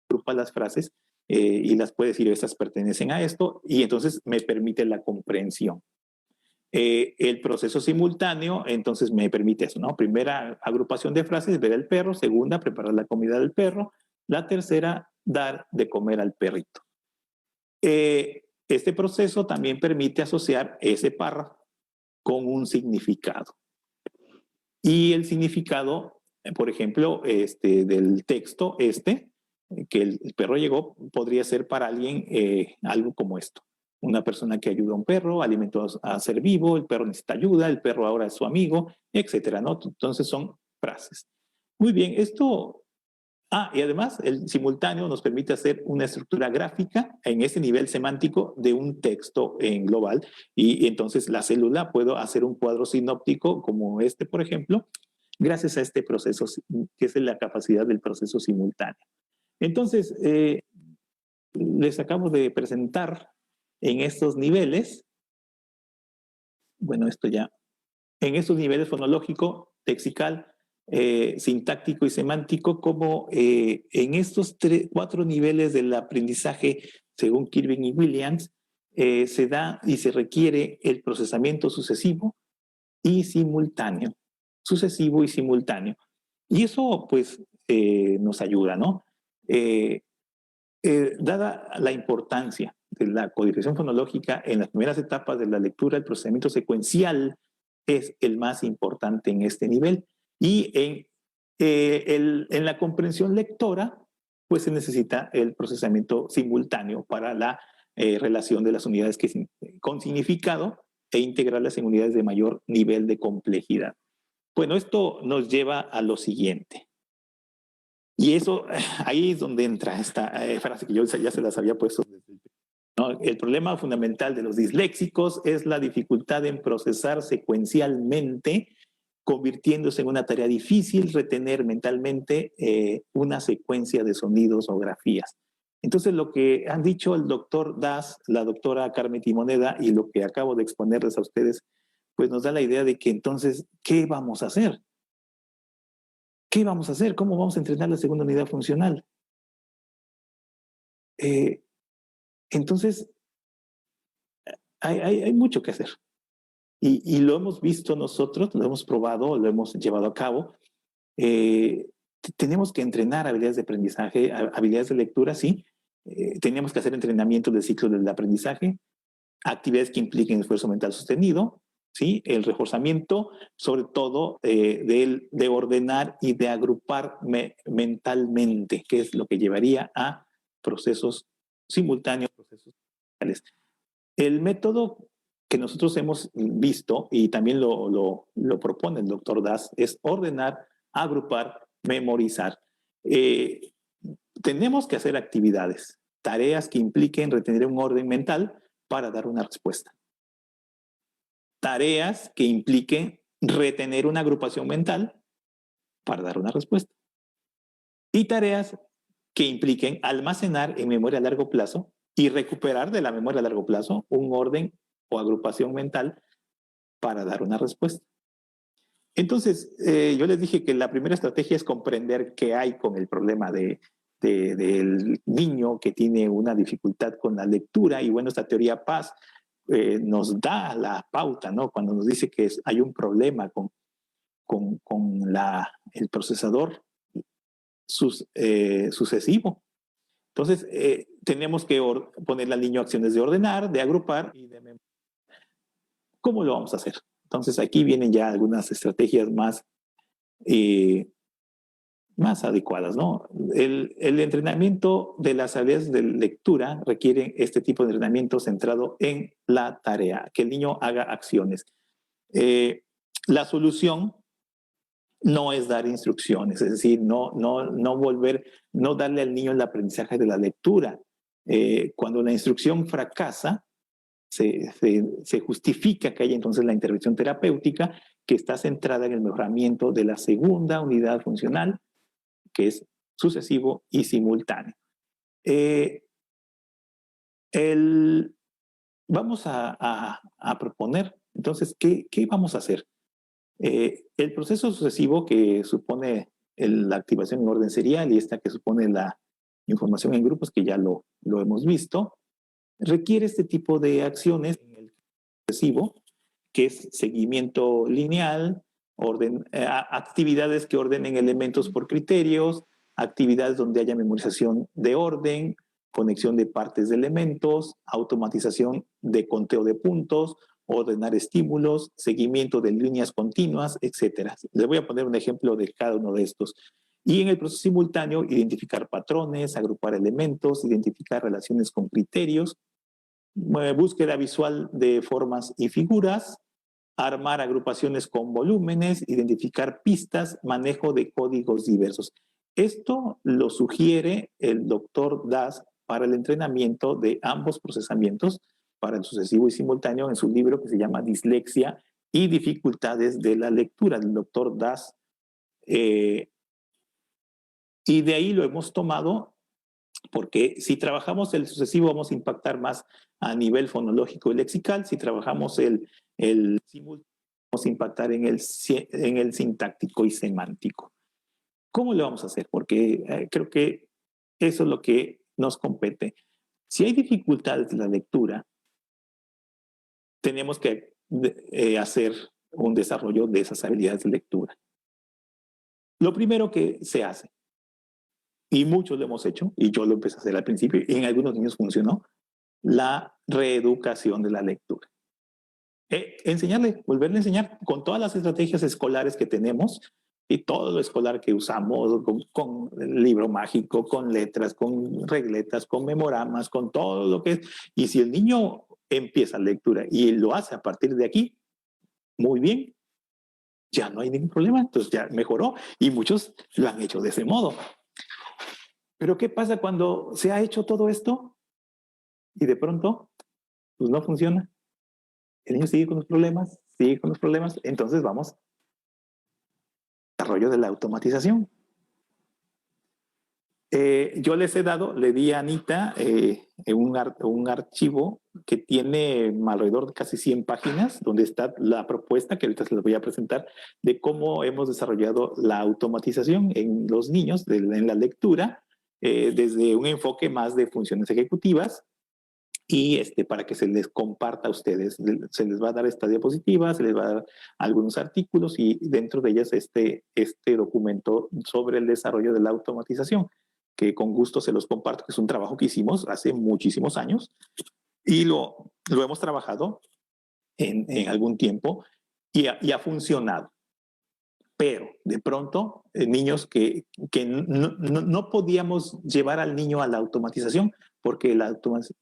agrupa las frases y las puede decir, estas pertenecen a esto, y entonces me permite la comprensión. El proceso simultáneo, entonces me permite eso, ¿no? Primera agrupación de frases, ver al perro. Segunda, preparar la comida del perro. La tercera, dar de comer al perrito. Este proceso también permite asociar ese párrafo con un significado. Y el significado, por ejemplo, del texto que el perro llegó, podría ser para alguien algo como esto. Una persona que ayuda a un perro, alimentó a ser vivo, el perro necesita ayuda, el perro ahora es su amigo, etcétera, ¿no? Entonces son frases. Muy bien, esto... y además el simultáneo nos permite hacer una estructura gráfica en ese nivel semántico de un texto en global y entonces la célula puedo hacer un cuadro sinóptico como por ejemplo, gracias a este proceso, que es la capacidad del proceso simultáneo. Entonces, les acabo de presentar en estos niveles, bueno, esto ya, en estos niveles fonológico, lexical, sintáctico y semántico, como en estos 4 niveles del aprendizaje, según Kirby y Williams, se da y se requiere el procesamiento sucesivo y simultáneo. Sucesivo y simultáneo. Y eso, pues, nos ayuda, ¿no? Dada la importancia de la codificación fonológica en las primeras etapas de la lectura, el procesamiento secuencial es el más importante en este nivel. Y en la comprensión lectora, pues se necesita el procesamiento simultáneo para la relación de las unidades con significado e integrarlas en unidades de mayor nivel de complejidad. Bueno, esto nos lleva a lo siguiente. Y eso, ahí es donde entra esta frase que yo ya se las había puesto. ¿No? El problema fundamental de los disléxicos es la dificultad en procesar secuencialmente, convirtiéndose en una tarea difícil retener mentalmente una secuencia de sonidos o grafías. Entonces, lo que han dicho el doctor Das, la doctora Carmen Timoneda y lo que acabo de exponerles a ustedes, pues nos da la idea de que entonces, ¿qué vamos a hacer? ¿Qué vamos a hacer? ¿Cómo vamos a entrenar la segunda unidad funcional? Entonces, hay mucho que hacer. Y lo hemos visto nosotros, lo hemos probado, lo hemos llevado a cabo. Tenemos que entrenar habilidades de aprendizaje, habilidades de lectura, sí. Tenemos que hacer entrenamiento del ciclo del aprendizaje, actividades que impliquen esfuerzo mental sostenido, ¿sí? El reforzamiento, sobre todo, de ordenar y de agrupar mentalmente, que es lo que llevaría a procesos simultáneos, procesos mentales. El método que nosotros hemos visto, y también lo propone el doctor Das, es ordenar, agrupar, memorizar. Tenemos que hacer actividades, tareas que impliquen retener un orden mental para dar una respuesta. Tareas que impliquen retener una agrupación mental para dar una respuesta. Y tareas que impliquen almacenar en memoria a largo plazo y recuperar de la memoria a largo plazo un orden o agrupación mental para dar una respuesta. Entonces, yo les dije que la primera estrategia es comprender qué hay con el problema del niño que tiene una dificultad con la lectura, y bueno, esta teoría Paz nos da la pauta, ¿no? Cuando nos dice que hay un problema con el procesador sucesivo. Entonces, tenemos que ponerle al niño acciones de ordenar, de agrupar y de memorizar. ¿Cómo lo vamos a hacer? Entonces, aquí vienen ya algunas estrategias más adecuadas, ¿no? El entrenamiento de las habilidades de lectura requiere este tipo de entrenamiento centrado en la tarea, que el niño haga acciones. La solución no es dar instrucciones, es decir, no darle al niño el aprendizaje de la lectura. Cuando la instrucción fracasa, se justifica que haya entonces la intervención terapéutica, que está centrada en el mejoramiento de la segunda unidad funcional, que es sucesivo y simultáneo. Vamos a proponer, entonces, ¿qué vamos a hacer? El proceso sucesivo, que supone la activación en orden serial, y esta que supone la información en grupos, que ya lo hemos visto, requiere este tipo de acciones en el sucesivo, que es seguimiento lineal, actividades que ordenen elementos por criterios, actividades donde haya memorización de orden, conexión de partes de elementos, automatización de conteo de puntos, ordenar estímulos, seguimiento de líneas continuas, etc. Les voy a poner un ejemplo de cada uno de estos. Y en el proceso simultáneo, identificar patrones, agrupar elementos, identificar relaciones con criterios, búsqueda visual de formas y figuras, armar agrupaciones con volúmenes, identificar pistas, manejo de códigos diversos. Esto lo sugiere el doctor Das para el entrenamiento de ambos procesamientos, para el sucesivo y simultáneo, en su libro que se llama Dislexia y dificultades de la lectura, del doctor Das Y de ahí lo hemos tomado porque si trabajamos el sucesivo vamos a impactar más a nivel fonológico y lexical. Si trabajamos el simultáneo vamos a impactar en el sintáctico y semántico. ¿Cómo lo vamos a hacer? Porque creo que eso es lo que nos compete. Si hay dificultades en la lectura, tenemos que hacer un desarrollo de esas habilidades de lectura. Lo primero que se hace, y muchos lo hemos hecho, y yo lo empecé a hacer al principio, y en algunos niños funcionó, la reeducación de la lectura. Enseñarle, volverle a enseñar con todas las estrategias escolares que tenemos y todo lo escolar que usamos, con el libro mágico, con letras, con regletas, con memoramas, con todo lo que es. Y si el niño empieza lectura y lo hace a partir de aquí, muy bien, ya no hay ningún problema, entonces ya mejoró y muchos lo han hecho de ese modo. Pero ¿qué pasa cuando se ha hecho todo esto y de pronto pues no funciona? El niño sigue con los problemas, entonces vamos al desarrollo de la automatización. Yo le di a Anita un archivo que tiene alrededor de casi 100 páginas, donde está la propuesta, que ahorita se les voy a presentar, de cómo hemos desarrollado la automatización en los niños, en la lectura, desde un enfoque más de funciones ejecutivas, y para que se les comparta a ustedes. Se les va a dar esta diapositiva, se les va a dar algunos artículos y dentro de ellas este documento sobre el desarrollo de la automatización, que con gusto se los comparto, que es un trabajo que hicimos hace muchísimos años y lo hemos trabajado en algún tiempo y ha funcionado. Pero de pronto, niños que no podíamos llevar al niño a la automatización, porque la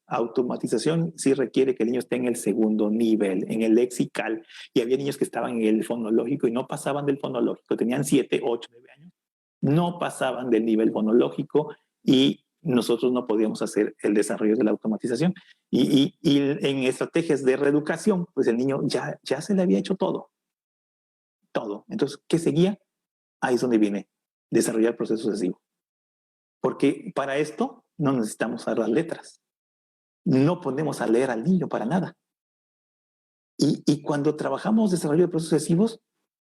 automatización sí requiere que el niño esté en el segundo nivel, en el lexical, y había niños que estaban en el fonológico y no pasaban del fonológico, tenían 7, 8, 9 años, no pasaban del nivel fonológico y nosotros no podíamos hacer el desarrollo de la automatización. Y en estrategias de reeducación, pues el niño ya se le había hecho todo. Entonces, ¿qué seguía? Ahí es donde viene desarrollar el proceso sucesivo. Porque para esto no necesitamos usar las letras. No ponemos a leer al niño para nada. Y cuando trabajamos desarrollo de procesos sucesivos,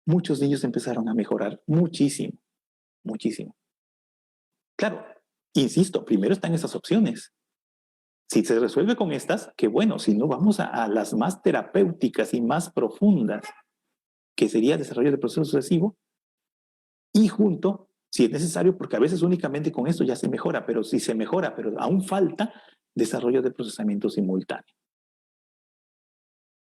muchos niños empezaron a mejorar muchísimo, muchísimo. Claro, insisto, primero están esas opciones. Si se resuelve con estas, qué bueno. Si no, vamos a las más terapéuticas y más profundas, que sería desarrollo de proceso sucesivo, y junto, si es necesario, porque a veces únicamente con esto ya se mejora, pero si se mejora, pero aún falta, desarrollo de procesamiento simultáneo.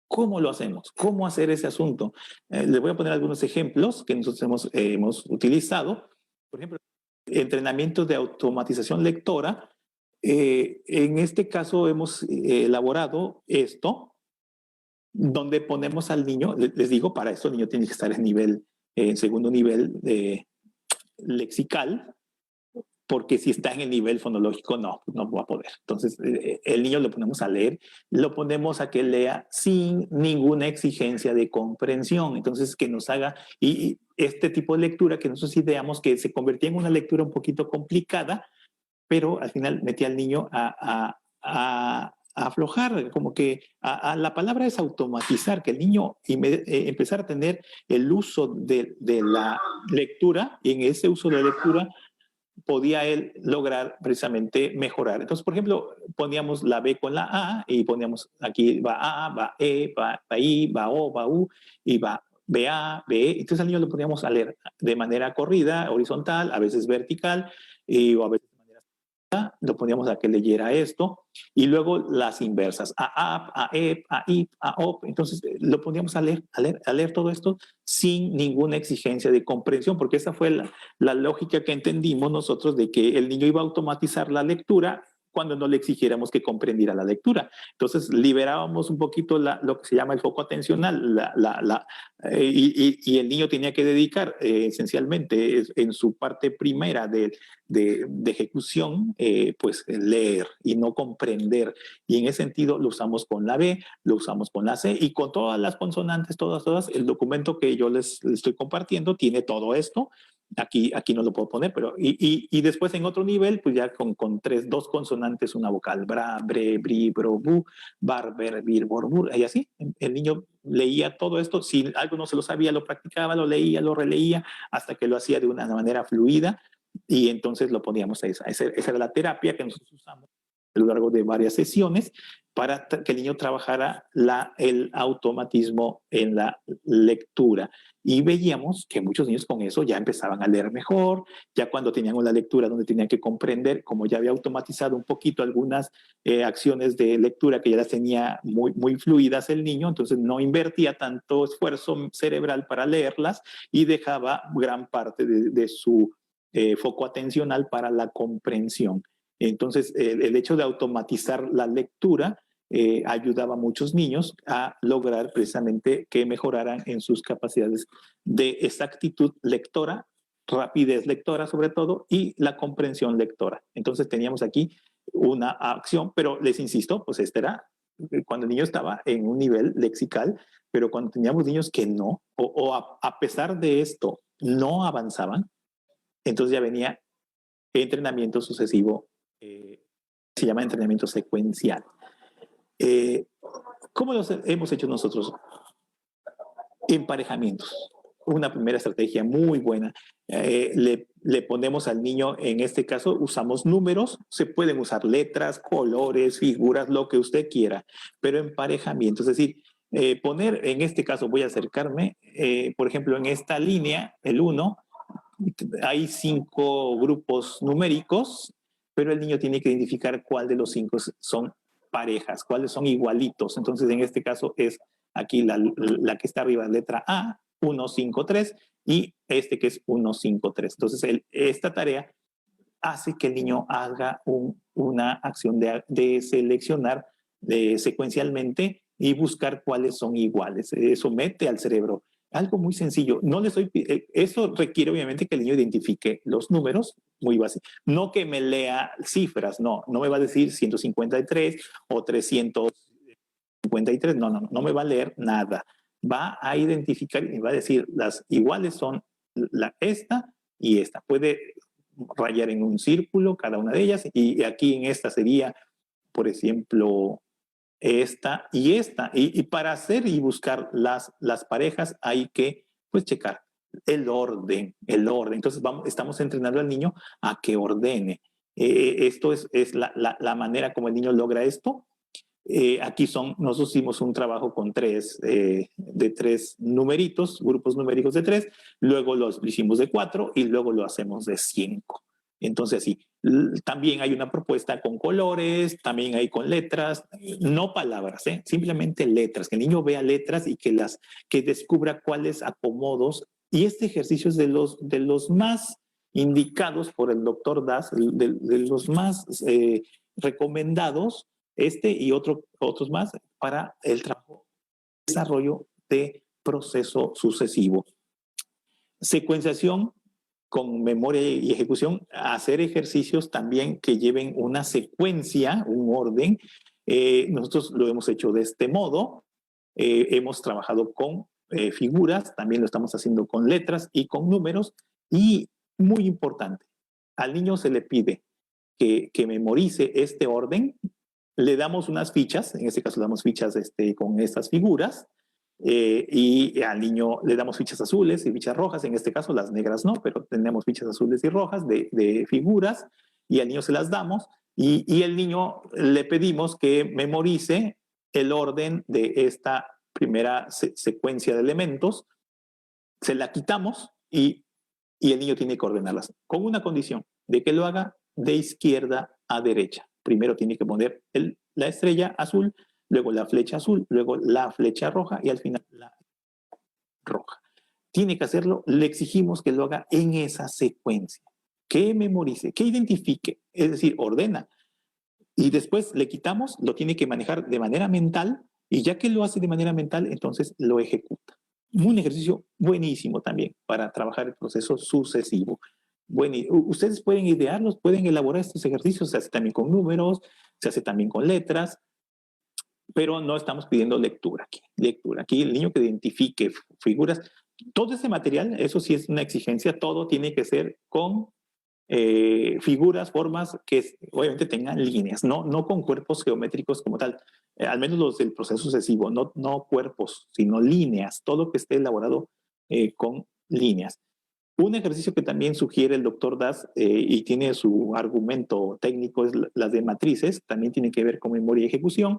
¿Cómo lo hacemos? ¿Cómo hacer ese asunto? Les voy a poner algunos ejemplos que nosotros hemos utilizado. Por ejemplo, entrenamiento de automatización lectora. En este caso hemos elaborado esto, donde ponemos al niño, les digo, para eso el niño tiene que estar en segundo nivel lexical, porque si está en el nivel fonológico no va a poder. Entonces, el niño lo ponemos a leer, lo ponemos a que lea sin ninguna exigencia de comprensión. Entonces, que nos haga, y este tipo de lectura que nosotros ideamos que se convertía en una lectura un poquito complicada, pero al final metía al niño a aflojar, como que la palabra es automatizar, que el niño empezar a tener el uso de la lectura, y en ese uso de la lectura podía él lograr precisamente mejorar. Entonces, por ejemplo, poníamos la B con la A y poníamos aquí va A, va E, va I, va O, va U y va BA, BE. Entonces al niño lo poníamos a leer de manera corrida, horizontal, a veces vertical o a veces de manera lo poníamos a que leyera esto y luego las inversas, a E, a I, a O. Entonces lo poníamos a leer todo esto sin ninguna exigencia de comprensión, porque esa fue la lógica que entendimos nosotros de que el niño iba a automatizar la lectura cuando no le exigiéramos que comprendiera la lectura. Entonces liberábamos un poquito lo que se llama el foco atencional y el niño tenía que dedicar esencialmente en su parte primera de ejecución, pues leer y no comprender. Y en ese sentido lo usamos con la B, lo usamos con la C y con todas las consonantes, todas. El documento que yo les estoy compartiendo tiene todo esto Aquí no lo puedo poner, pero y después en otro nivel, pues ya con dos consonantes, una vocal, bra, bre, bri, bro, bu, bar, ber, bir, bor, bur, y así. El niño leía todo esto, si algo no se lo sabía, lo practicaba, lo leía, lo releía, hasta que lo hacía de una manera fluida, y entonces lo poníamos a esa era la terapia que nosotros usamos a lo largo de varias sesiones para que el niño trabajara el automatismo en la lectura. Y veíamos que muchos niños con eso ya empezaban a leer mejor, ya cuando tenían una lectura donde tenían que comprender, como ya había automatizado un poquito algunas acciones de lectura que ya las tenía muy, muy fluidas el niño, entonces no invertía tanto esfuerzo cerebral para leerlas y dejaba gran parte de su foco atencional para la comprensión. Entonces, el hecho de automatizar la lectura ayudaba a muchos niños a lograr precisamente que mejoraran en sus capacidades de exactitud lectora, rapidez lectora sobre todo, y la comprensión lectora. Entonces teníamos aquí una acción, pero les insisto, pues este era cuando el niño estaba en un nivel lexical, pero cuando teníamos niños que no, a pesar de esto, no avanzaban, entonces ya venía entrenamiento sucesivo, se llama entrenamiento secuencial. ¿Cómo lo hemos hecho nosotros? Emparejamientos. Una primera estrategia muy buena. Le ponemos al niño, en este caso usamos números, se pueden usar letras, colores, figuras, lo que usted quiera, pero emparejamientos, es decir, poner, en este caso voy a acercarme, por ejemplo, en esta línea, el 1, hay 5 grupos numéricos, pero el niño tiene que identificar cuál de los 5 son parejas, cuáles son igualitos. Entonces, en este caso es aquí la que está arriba, letra A, 1, 5, 3, y este que es 1, 5, 3. Entonces, esta tarea hace que el niño haga una acción de seleccionar secuencialmente y buscar cuáles son iguales. Eso mete al cerebro. Algo muy sencillo. Eso requiere obviamente que el niño identifique los números, muy básico. No que me lea cifras, no me va a decir 153 o 353, no me va a leer nada. Va a identificar y va a decir las iguales son esta y esta. Puede rayar en un círculo cada una de ellas y aquí en esta sería, por ejemplo, esta y esta. Y para hacer y buscar las parejas hay que pues checar el orden. Entonces estamos entrenando al niño a que ordene. Esto es la manera como el niño logra esto. Aquí nosotros hicimos un trabajo con de 3 numeritos, grupos numéricos de 3, luego lo hicimos de 4 y luego lo hacemos de 5. Entonces, sí, también hay una propuesta con colores, también hay con letras, no palabras, simplemente letras, que el niño vea letras y que descubra cuáles acomodos. Y este ejercicio es de los más indicados por el doctor Das, de los más recomendados, y otros más para el trabajo, desarrollo de proceso sucesivo. Secuenciación con memoria y ejecución, hacer ejercicios también que lleven una secuencia, un orden. Nosotros lo hemos hecho de este modo. Hemos trabajado con figuras, también lo estamos haciendo con letras y con números. Y muy importante, al niño se le pide que memorice este orden. Le damos unas fichas, en este caso le damos fichas con estas figuras, y al niño le damos fichas azules y fichas rojas, en este caso las negras no, pero tenemos fichas azules y rojas de figuras, y al niño se las damos, y el niño le pedimos que memorice el orden de esta primera secuencia de elementos, se la quitamos y el niño tiene que ordenarlas, con una condición, de que lo haga de izquierda a derecha. Primero tiene que poner la estrella azul, luego la flecha azul, luego la flecha roja y al final la roja. Tiene que hacerlo, le exigimos que lo haga en esa secuencia, que memorice, que identifique, es decir, ordena. Y después le quitamos, lo tiene que manejar de manera mental y ya que lo hace de manera mental, entonces lo ejecuta. Un ejercicio buenísimo también para trabajar el proceso sucesivo. Bueno, ustedes pueden idearlos, pueden elaborar estos ejercicios, se hace también con números, se hace también con letras, pero no estamos pidiendo lectura aquí. Aquí el niño que identifique figuras, todo ese material, eso sí es una exigencia, todo tiene que ser con figuras, formas que obviamente tengan líneas, no con cuerpos geométricos como tal, al menos los del proceso sucesivo, no cuerpos, sino líneas, todo que esté elaborado con líneas. Un ejercicio que también sugiere el doctor Das y tiene su argumento técnico es las de matrices, también tiene que ver con memoria y ejecución.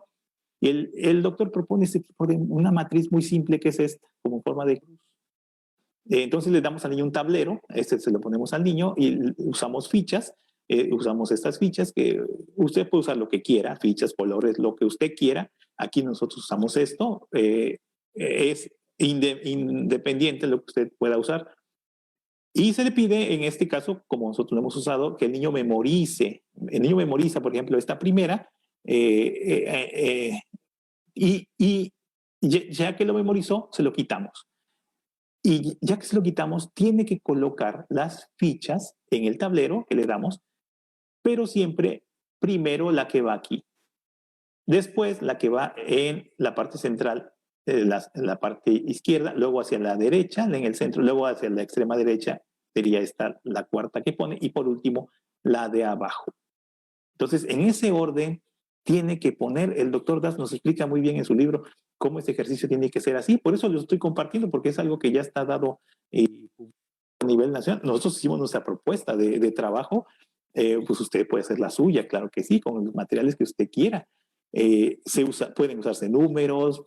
Y el doctor propone este tipo de una matriz muy simple que es esta, como forma de cruz. Entonces le damos al niño un tablero, se lo ponemos al niño y usamos fichas, usamos estas fichas que usted puede usar lo que quiera, fichas, colores, lo que usted quiera. Aquí nosotros usamos esto, es independiente de lo que usted pueda usar. Y se le pide, en este caso, como nosotros lo hemos usado, que el niño memorice. El niño memoriza, por ejemplo, esta primera, y ya que lo memorizó, se lo quitamos. Y ya que se lo quitamos, tiene que colocar las fichas en el tablero que le damos, pero siempre primero la que va aquí. Después la que va en la parte central, en la parte izquierda, luego hacia la derecha, en el centro, luego hacia la extrema derecha, sería esta la cuarta que pone, y por último la de abajo. Entonces, en ese orden tiene que poner, el doctor Das nos explica muy bien en su libro cómo este ejercicio tiene que ser así, por eso lo estoy compartiendo, porque es algo que ya está dado a nivel nacional. Nosotros hicimos nuestra propuesta de trabajo, pues usted puede hacer la suya, claro que sí, con los materiales que usted quiera. Pueden usarse números,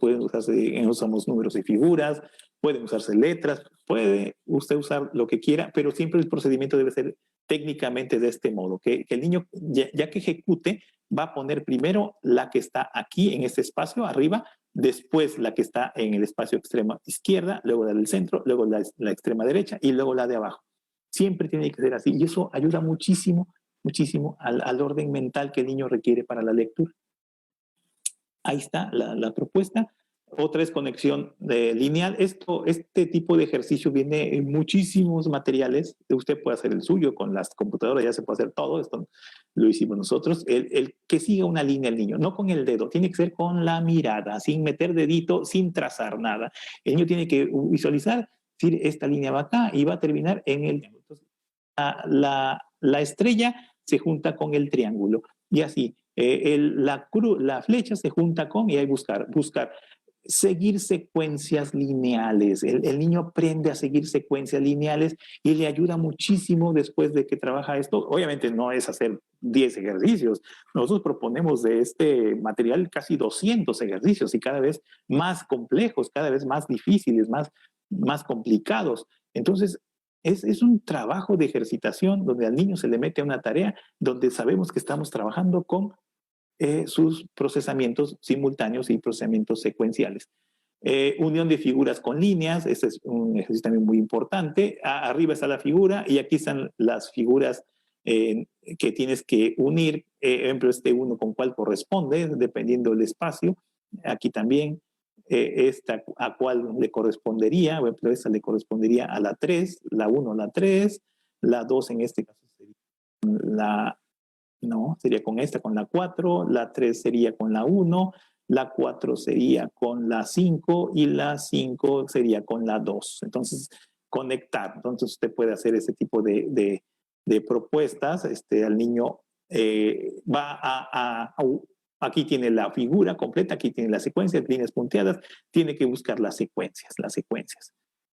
usamos números y figuras, pueden usarse letras, puede usted usar lo que quiera, pero siempre el procedimiento debe ser técnicamente de este modo, que el niño, ya que ejecute, va a poner primero la que está aquí en este espacio arriba, después la que está en el espacio extrema izquierda, luego la del centro, luego la extrema derecha y luego la de abajo. Siempre tiene que ser así y eso ayuda muchísimo, muchísimo al orden mental que el niño requiere para la lectura. Ahí está la propuesta. Otra es conexión lineal. Este tipo de ejercicio viene en muchísimos materiales. Usted puede hacer el suyo con las computadoras, ya se puede hacer todo. Esto lo hicimos nosotros. El que siga una línea el niño, no con el dedo, tiene que ser con la mirada, sin meter dedito, sin trazar nada. El niño tiene que visualizar, decir, esta línea va acá y va a terminar en el... Entonces, la estrella se junta con el triángulo y así. La flecha se junta con, y hay buscar, seguir secuencias lineales. El niño aprende a seguir secuencias lineales y le ayuda muchísimo después de que trabaja esto. Obviamente no es hacer 10 ejercicios. Nosotros proponemos de este material casi 200 ejercicios y cada vez más complejos, cada vez más difíciles, más complicados. Entonces, es un trabajo de ejercitación donde al niño se le mete una tarea donde sabemos que estamos trabajando con sus procesamientos simultáneos y procesamientos secuenciales. Unión de figuras con líneas, este es un ejercicio también muy importante. Arriba está la figura y aquí están las figuras que tienes que unir, ejemplo, este uno con cuál corresponde, dependiendo del espacio. Aquí también esta a cuál le correspondería, por ejemplo, esta le correspondería a la 3, la 1 a la 3, la 2 en este caso sería sería con esta, con la 4, la 3 sería con la 1, la 4 sería con la 5 y la 5 sería con la 2. Entonces, conectar. Entonces, usted puede hacer ese tipo de propuestas. Al niño aquí tiene la figura completa, aquí tiene la secuencia, líneas punteadas, tiene que buscar las secuencias.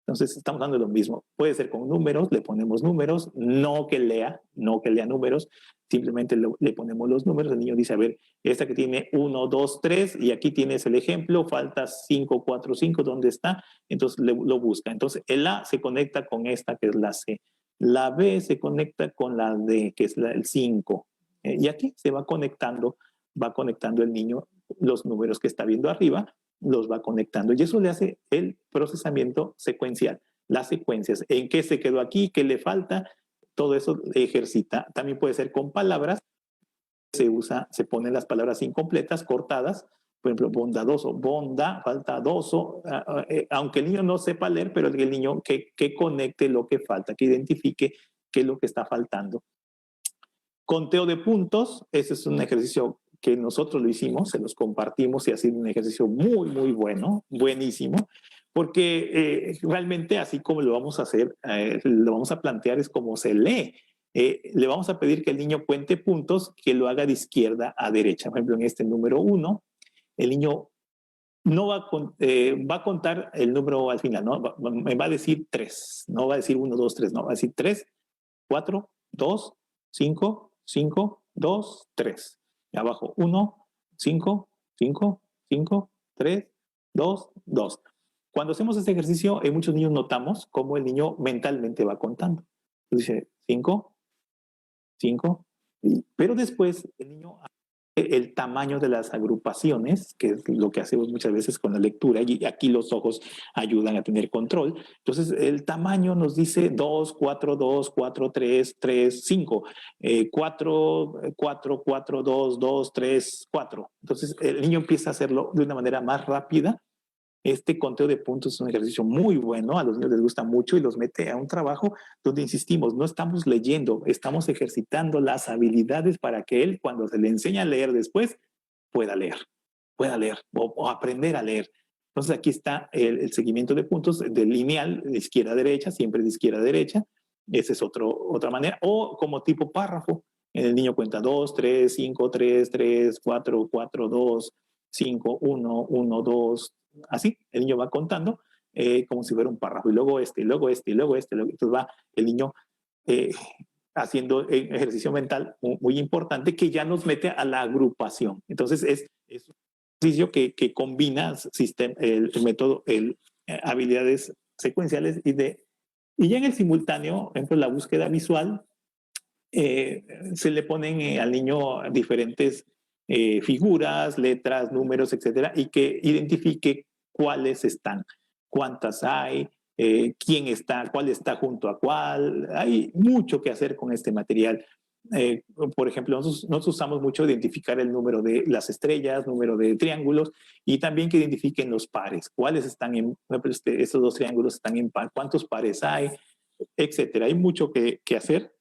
Entonces, estamos dando lo mismo. Puede ser con números, le ponemos números, no que lea números, simplemente le ponemos los números. El niño dice, a ver, esta que tiene 1, 2, 3, y aquí tienes el ejemplo, falta 5, 4, 5, ¿dónde está? Entonces lo busca. Entonces, el A se conecta con esta, que es la C. La B se conecta con la D, que es el 5. Y aquí se va conectando el niño los números que está viendo arriba, los va conectando y eso le hace el procesamiento secuencial, las secuencias, en qué se quedó aquí, qué le falta, todo eso ejercita. También puede ser con palabras, se ponen las palabras incompletas, cortadas, por ejemplo, bondadoso, faltadoso, aunque el niño no sepa leer, pero el niño que conecte lo que falta, que identifique qué es lo que está faltando. Conteo de puntos, ese es un ejercicio que nosotros lo hicimos, se los compartimos y ha sido un ejercicio muy, muy bueno, buenísimo, porque realmente así como lo vamos a hacer, lo vamos a plantear es como se lee. Le vamos a pedir que el niño cuente puntos, que lo haga de izquierda a derecha. Por ejemplo, en este número 1, el niño no va a contar el número al final, ¿no? Me va a decir 3, no va a decir 1, 2, 3, no, va a decir 3, 4, 2, 5, 5, 2, 3. Y abajo 1, 5, 5, 5, 3, 2, 2. Cuando hacemos este ejercicio, en muchos niños notamos cómo el niño mentalmente va contando. Dice 5, 5, pero después el niño el tamaño de las agrupaciones, que es lo que hacemos muchas veces con la lectura, y aquí los ojos ayudan a tener control. Entonces, el tamaño nos dice 2, 4, 2, 4, 3, 3, 5, 4, 4, 4, 2, 2, 3, 4. Entonces, el niño empieza a hacerlo de una manera más rápida. Este conteo de puntos es un ejercicio muy bueno, a los niños les gusta mucho y los mete a un trabajo donde insistimos, no estamos leyendo, estamos ejercitando las habilidades para que él, cuando se le enseña a leer después, pueda leer o aprender a leer. Entonces aquí está el seguimiento de puntos de lineal, de izquierda a derecha, siempre de izquierda a derecha. Esa es otra manera. O como tipo párrafo, el niño cuenta 2, 3, 5, 3, 3, 4, 4, 2, 5, 1, 1, 2, así, el niño va contando como si fuera un párrafo, y luego este, y luego este, y luego este, entonces va el niño haciendo ejercicio mental muy importante que ya nos mete a la agrupación. Entonces es un ejercicio que combina el método, habilidades secuenciales y ya en el simultáneo, por ejemplo, la búsqueda visual, se le ponen al niño diferentes figuras, letras, números, etcétera, y que identifique cuáles están, cuántas hay, quién está, cuál está junto a cuál. Hay mucho que hacer con este material. Por ejemplo, nosotros usamos mucho identificar el número de las estrellas, número de triángulos, y también que identifiquen los pares, cuáles están en, por ejemplo, estos dos triángulos están en par, cuántos pares hay, etcétera. Hay mucho que hacer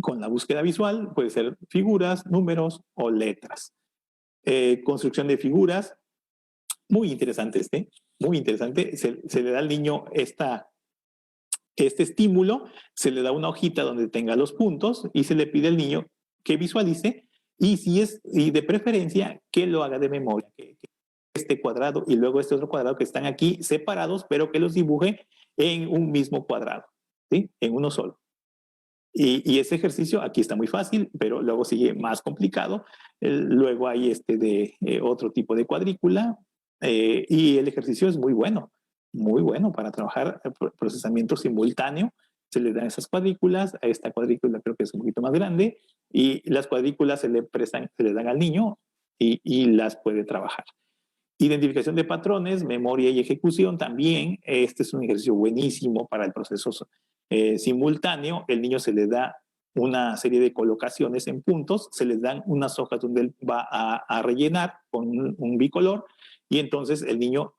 con la búsqueda visual, puede ser figuras, números o letras. Construcción de figuras, muy interesante muy interesante. Se le da al niño este estímulo, se le da una hojita donde tenga los puntos y se le pide al niño que visualice y de preferencia que lo haga de memoria, que este cuadrado y luego este otro cuadrado que están aquí separados, pero que los dibuje en un mismo cuadrado, ¿sí? En uno solo. Y ese ejercicio aquí está muy fácil, pero luego sigue más complicado. Luego hay otro tipo de cuadrícula y el ejercicio es muy bueno para trabajar procesamiento simultáneo. Se le dan esas cuadrículas, a esta cuadrícula creo que es un poquito más grande, y las cuadrículas se le dan al niño y las puede trabajar. Identificación de patrones, memoria y ejecución también. Este es un ejercicio buenísimo para el proceso simultáneo. El niño se le da una serie de colocaciones en puntos, se les dan unas hojas donde él va a rellenar con un bicolor y entonces el niño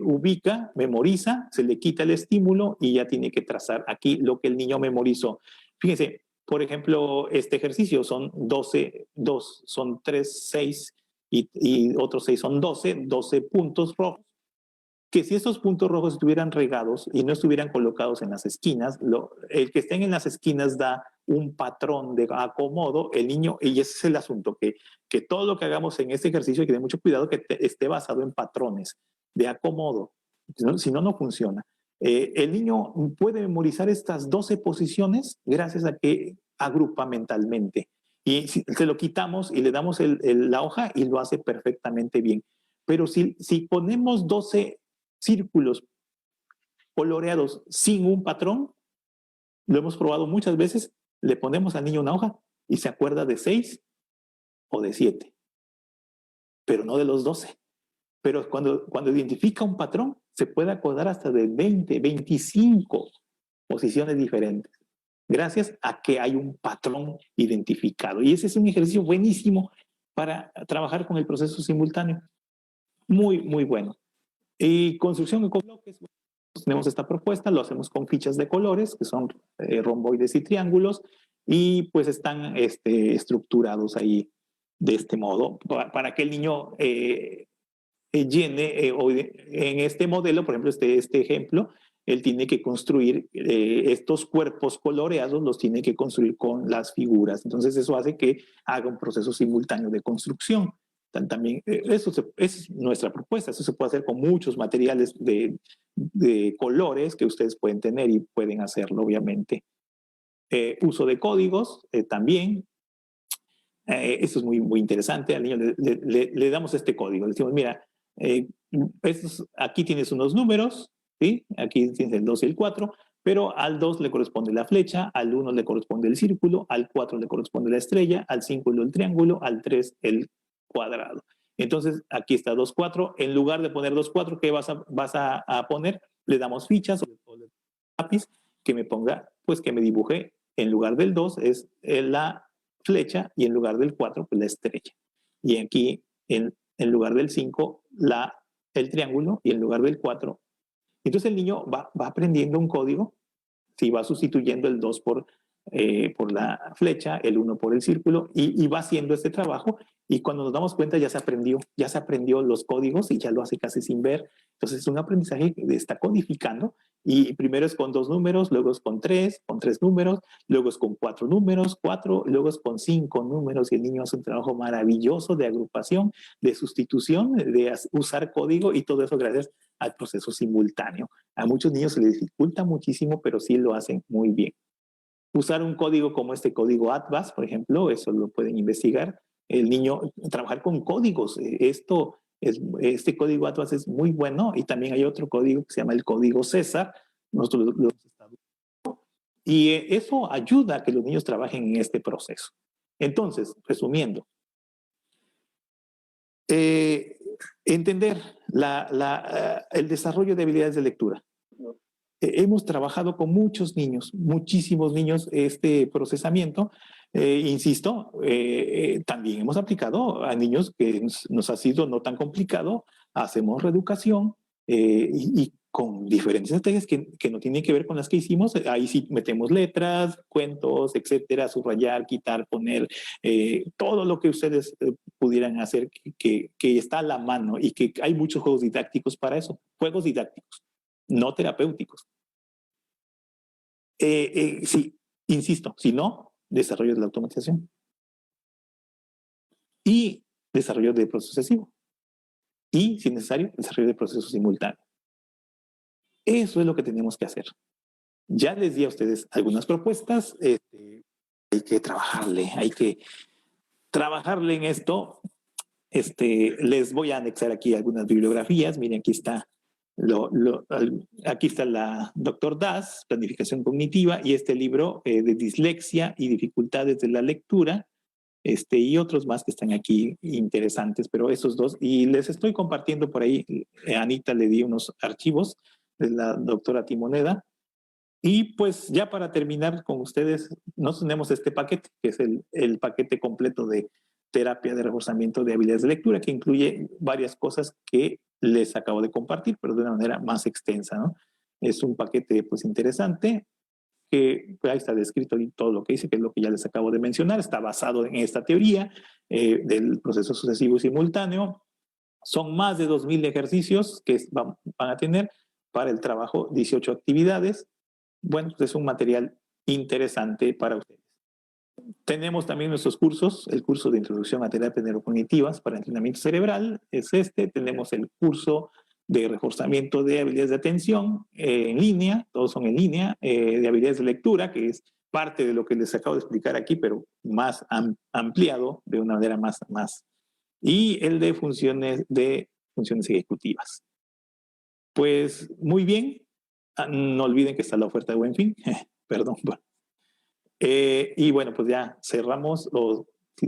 ubica, memoriza, se le quita el estímulo y ya tiene que trazar aquí lo que el niño memorizó. Fíjense, por ejemplo, este ejercicio son 2, son 3, 6 y otros 6 son 12 puntos rojos, que si estos puntos rojos estuvieran regados y no estuvieran colocados en las esquinas, el que estén en las esquinas da un patrón de acomodo, el niño, y ese es el asunto, que todo lo que hagamos en este ejercicio hay que tener mucho cuidado que esté basado en patrones de acomodo, si no, no funciona. El niño puede memorizar estas 12 posiciones gracias a que agrupa mentalmente. Y se lo quitamos y le damos la hoja y lo hace perfectamente bien. Pero si ponemos 12 círculos coloreados sin un patrón, lo hemos probado muchas veces, le ponemos al niño una hoja y se acuerda de 6 o de 7, pero no de los 12. Pero cuando identifica un patrón, se puede acordar hasta de 20, 25 posiciones diferentes, gracias a que hay un patrón identificado. Y ese es un ejercicio buenísimo para trabajar con el proceso simultáneo. Muy, muy bueno. Y construcción con bloques, tenemos esta propuesta, lo hacemos con fichas de colores, que son romboides y triángulos, y pues están estructurados ahí de este modo, para que el niño llene, en este modelo, por ejemplo, este ejemplo, él tiene que construir estos cuerpos coloreados, los tiene que construir con las figuras. Entonces eso hace que haga un proceso simultáneo de construcción. También, es nuestra propuesta. Eso se puede hacer con muchos materiales de colores que ustedes pueden tener y pueden hacerlo, obviamente. Uso de códigos también. Esto es muy, muy interesante. Al niño le damos este código. Le decimos, mira, aquí tienes unos números, ¿sí? Aquí tienes el 2 y el 4, pero al 2 le corresponde la flecha, al 1 le corresponde el círculo, al 4 le corresponde la estrella, al 5 el triángulo, al 3 el cuadrado. Entonces, aquí está 2, 4. En lugar de poner 2, 4, ¿qué vas a poner? Le damos fichas o lápiz que me ponga, pues que me dibuje, en lugar del 2 es la flecha y en lugar del 4 pues la estrella. Y aquí en lugar del 5 el triángulo y en lugar del 4. Entonces el niño va aprendiendo un código, si va sustituyendo el 2 por la flecha, el 1 por el círculo y va haciendo este trabajo y cuando nos damos cuenta ya se aprendió los códigos y ya lo hace casi sin ver. Entonces es un aprendizaje que está codificando y primero es con 2 números, luego es con 3 números, luego es con 4 números, 4, luego es con 5 números y el niño hace un trabajo maravilloso de agrupación, de sustitución, de usar código y todo eso gracias al proceso simultáneo. A muchos niños se les dificulta muchísimo, pero sí lo hacen muy bien. Usar un código como este código ATVAS, por ejemplo, eso lo pueden investigar. El niño, trabajar con códigos, este código ATVAS es muy bueno y también hay otro código que se llama el código César. Nosotros y eso ayuda a que los niños trabajen en este proceso. Entonces, resumiendo, entender el desarrollo de habilidades de lectura. Hemos trabajado con muchos niños, muchísimos niños, este procesamiento. Insisto, también hemos aplicado a niños que nos ha sido no tan complicado. Hacemos reeducación y con diferentes estrategias que no tienen que ver con las que hicimos. Ahí sí metemos letras, cuentos, etcétera, subrayar, quitar, poner, todo lo que ustedes pudieran hacer que está a la mano y que hay muchos juegos didácticos para eso, juegos didácticos, no terapéuticos. Sí, insisto, si no, desarrollo de la automatización y desarrollo de proceso sucesivo y, si necesario, desarrollo de proceso simultáneo. Eso es lo que tenemos que hacer. Ya les di a ustedes algunas propuestas. Hay que trabajarle en esto. Les voy a anexar aquí algunas bibliografías. Miren, aquí está aquí está la Dr. Das, Planificación Cognitiva, y este libro de dislexia y dificultades de la lectura, y otros más que están aquí interesantes, pero esos dos, y les estoy compartiendo por ahí, a Anita le di unos archivos de la doctora Timoneda, y pues ya para terminar con ustedes, nos tenemos este paquete, que es el paquete completo de terapia de reforzamiento de habilidades de lectura, que incluye varias cosas que les acabo de compartir, pero de una manera más extensa, ¿no? Es un paquete pues interesante, que pues, ahí está descrito todo lo que dice, que es lo que ya les acabo de mencionar, está basado en esta teoría del proceso sucesivo y simultáneo. Son más de 2,000 ejercicios que van a tener para el trabajo, 18 actividades. Bueno, pues es un material interesante para ustedes. Tenemos también nuestros cursos, el curso de Introducción a Terapias Neurocognitivas para Entrenamiento Cerebral, es tenemos el curso de reforzamiento de habilidades de atención en línea, todos son en línea, de habilidades de lectura, que es parte de lo que les acabo de explicar aquí, pero más ampliado, de una manera más. Y el de funciones ejecutivas. Pues muy bien, no olviden que está la oferta de Buen Fin, perdón. Y bueno, pues ya cerramos,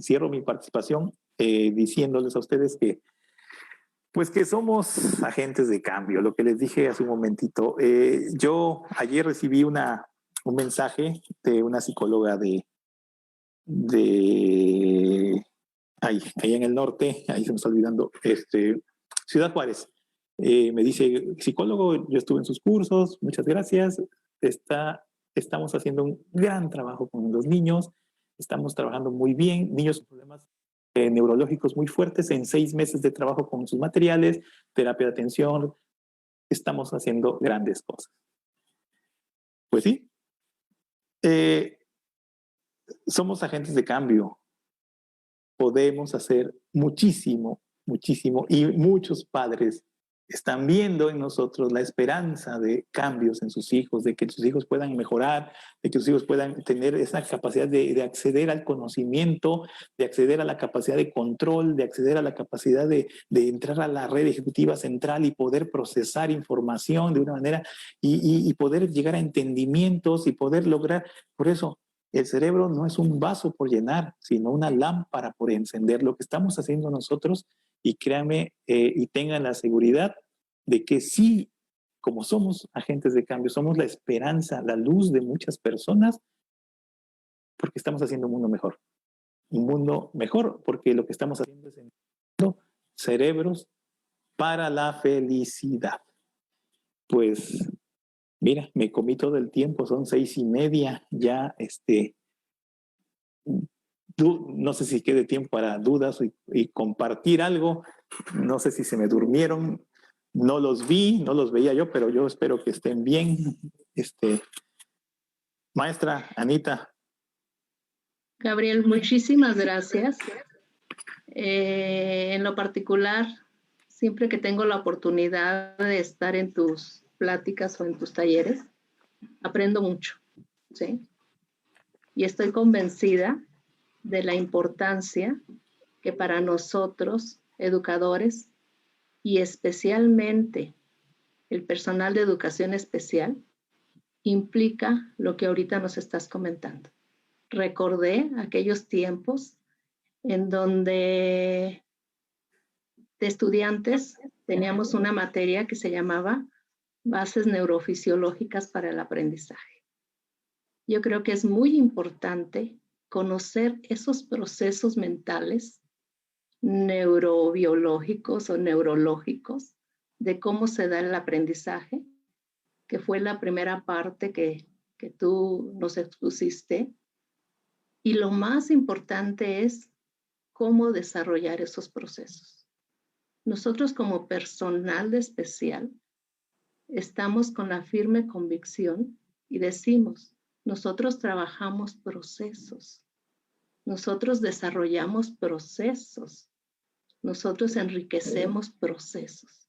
cierro mi participación diciéndoles a ustedes que pues que somos agentes de cambio, lo que les dije hace un momentito. Yo ayer recibí un mensaje de una psicóloga ahí en el norte, ahí se me está olvidando, Ciudad Juárez. Me dice, psicólogo, yo estuve en sus cursos, muchas gracias, estamos haciendo un gran trabajo con los niños, estamos trabajando muy bien, niños con problemas neurológicos muy fuertes en 6 meses de trabajo con sus materiales, terapia de atención. Estamos haciendo grandes cosas. Pues sí, somos agentes de cambio. Podemos hacer muchísimo, muchísimo, y muchos padres están viendo en nosotros la esperanza de cambios en sus hijos, de que sus hijos puedan mejorar, de que sus hijos puedan tener esa capacidad de acceder al conocimiento, de acceder a la capacidad de control, de acceder a la capacidad de entrar a la red ejecutiva central y poder procesar información de una manera y poder llegar a entendimientos y poder lograr. Por eso, el cerebro no es un vaso por llenar, sino una lámpara por encender. Lo que estamos haciendo nosotros, y créanme, y tengan la seguridad de que sí, como somos agentes de cambio, somos la esperanza, la luz de muchas personas, porque estamos haciendo un mundo mejor. Un mundo mejor, porque lo que estamos haciendo es entrenando cerebros para la felicidad. Pues, mira, me comí todo el tiempo, son 6:30, ya no sé si quede tiempo para dudas y compartir algo. No sé si se me durmieron, no los vi, no los veía yo, pero yo espero que estén bien. Maestra Anita. Gabriel, muchísimas gracias. En lo particular, siempre que tengo la oportunidad de estar en tus pláticas o en tus talleres, aprendo mucho, ¿sí? Y estoy convencida de la importancia que para nosotros, educadores, y especialmente el personal de educación especial, implica lo que ahorita nos estás comentando. Recordé aquellos tiempos en donde de estudiantes teníamos una materia que se llamaba Bases Neurofisiológicas para el Aprendizaje. Yo creo que es muy importante conocer esos procesos mentales, neurobiológicos o neurológicos, de cómo se da el aprendizaje, que fue la primera parte que tú nos expusiste. Y lo más importante es cómo desarrollar esos procesos. Nosotros como personal de especial estamos con la firme convicción y decimos, nosotros trabajamos procesos, nosotros desarrollamos procesos, nosotros enriquecemos procesos.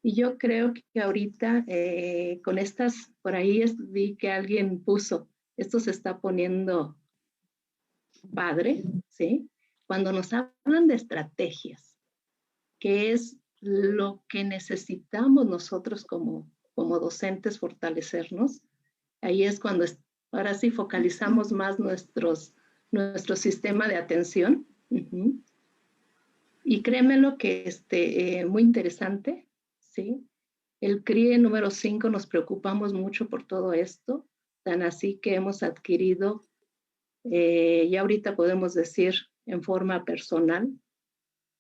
Y yo creo que ahorita con estas, por ahí vi que alguien puso, esto se está poniendo padre, ¿sí? Cuando nos hablan de estrategias, que es lo que necesitamos nosotros como docentes fortalecernos, ahí es cuando ahora sí focalizamos más nuestro sistema de atención. Uh-huh. Y créemelo que muy interesante, ¿sí? El CRIE número 5 nos preocupamos mucho por todo esto, tan así que hemos adquirido, ya ahorita podemos decir en forma personal,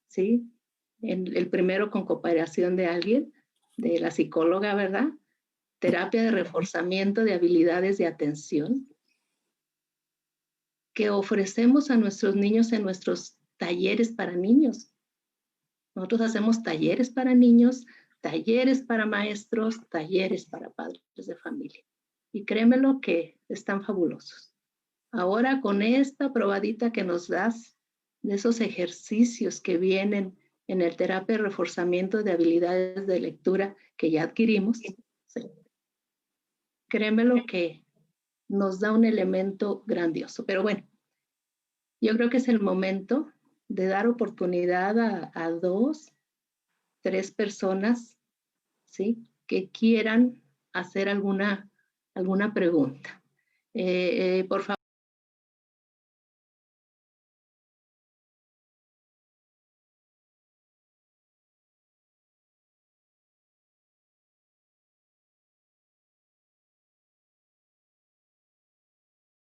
¿sí? El primero con cooperación de alguien, de la psicóloga, ¿verdad? Terapia de reforzamiento de habilidades de atención, que ofrecemos a nuestros niños en nuestros talleres para niños. Nosotros hacemos talleres para niños, talleres para maestros, talleres para padres de familia. Y créemelo que están fabulosos. Ahora con esta probadita que nos das de esos ejercicios que vienen en el terapia de reforzamiento de habilidades de lectura que ya adquirimos, sí, créemelo que nos da un elemento grandioso. Pero bueno, yo creo que es el momento de dar oportunidad a 2, 3 personas, ¿sí? Que quieran hacer alguna pregunta. Por favor.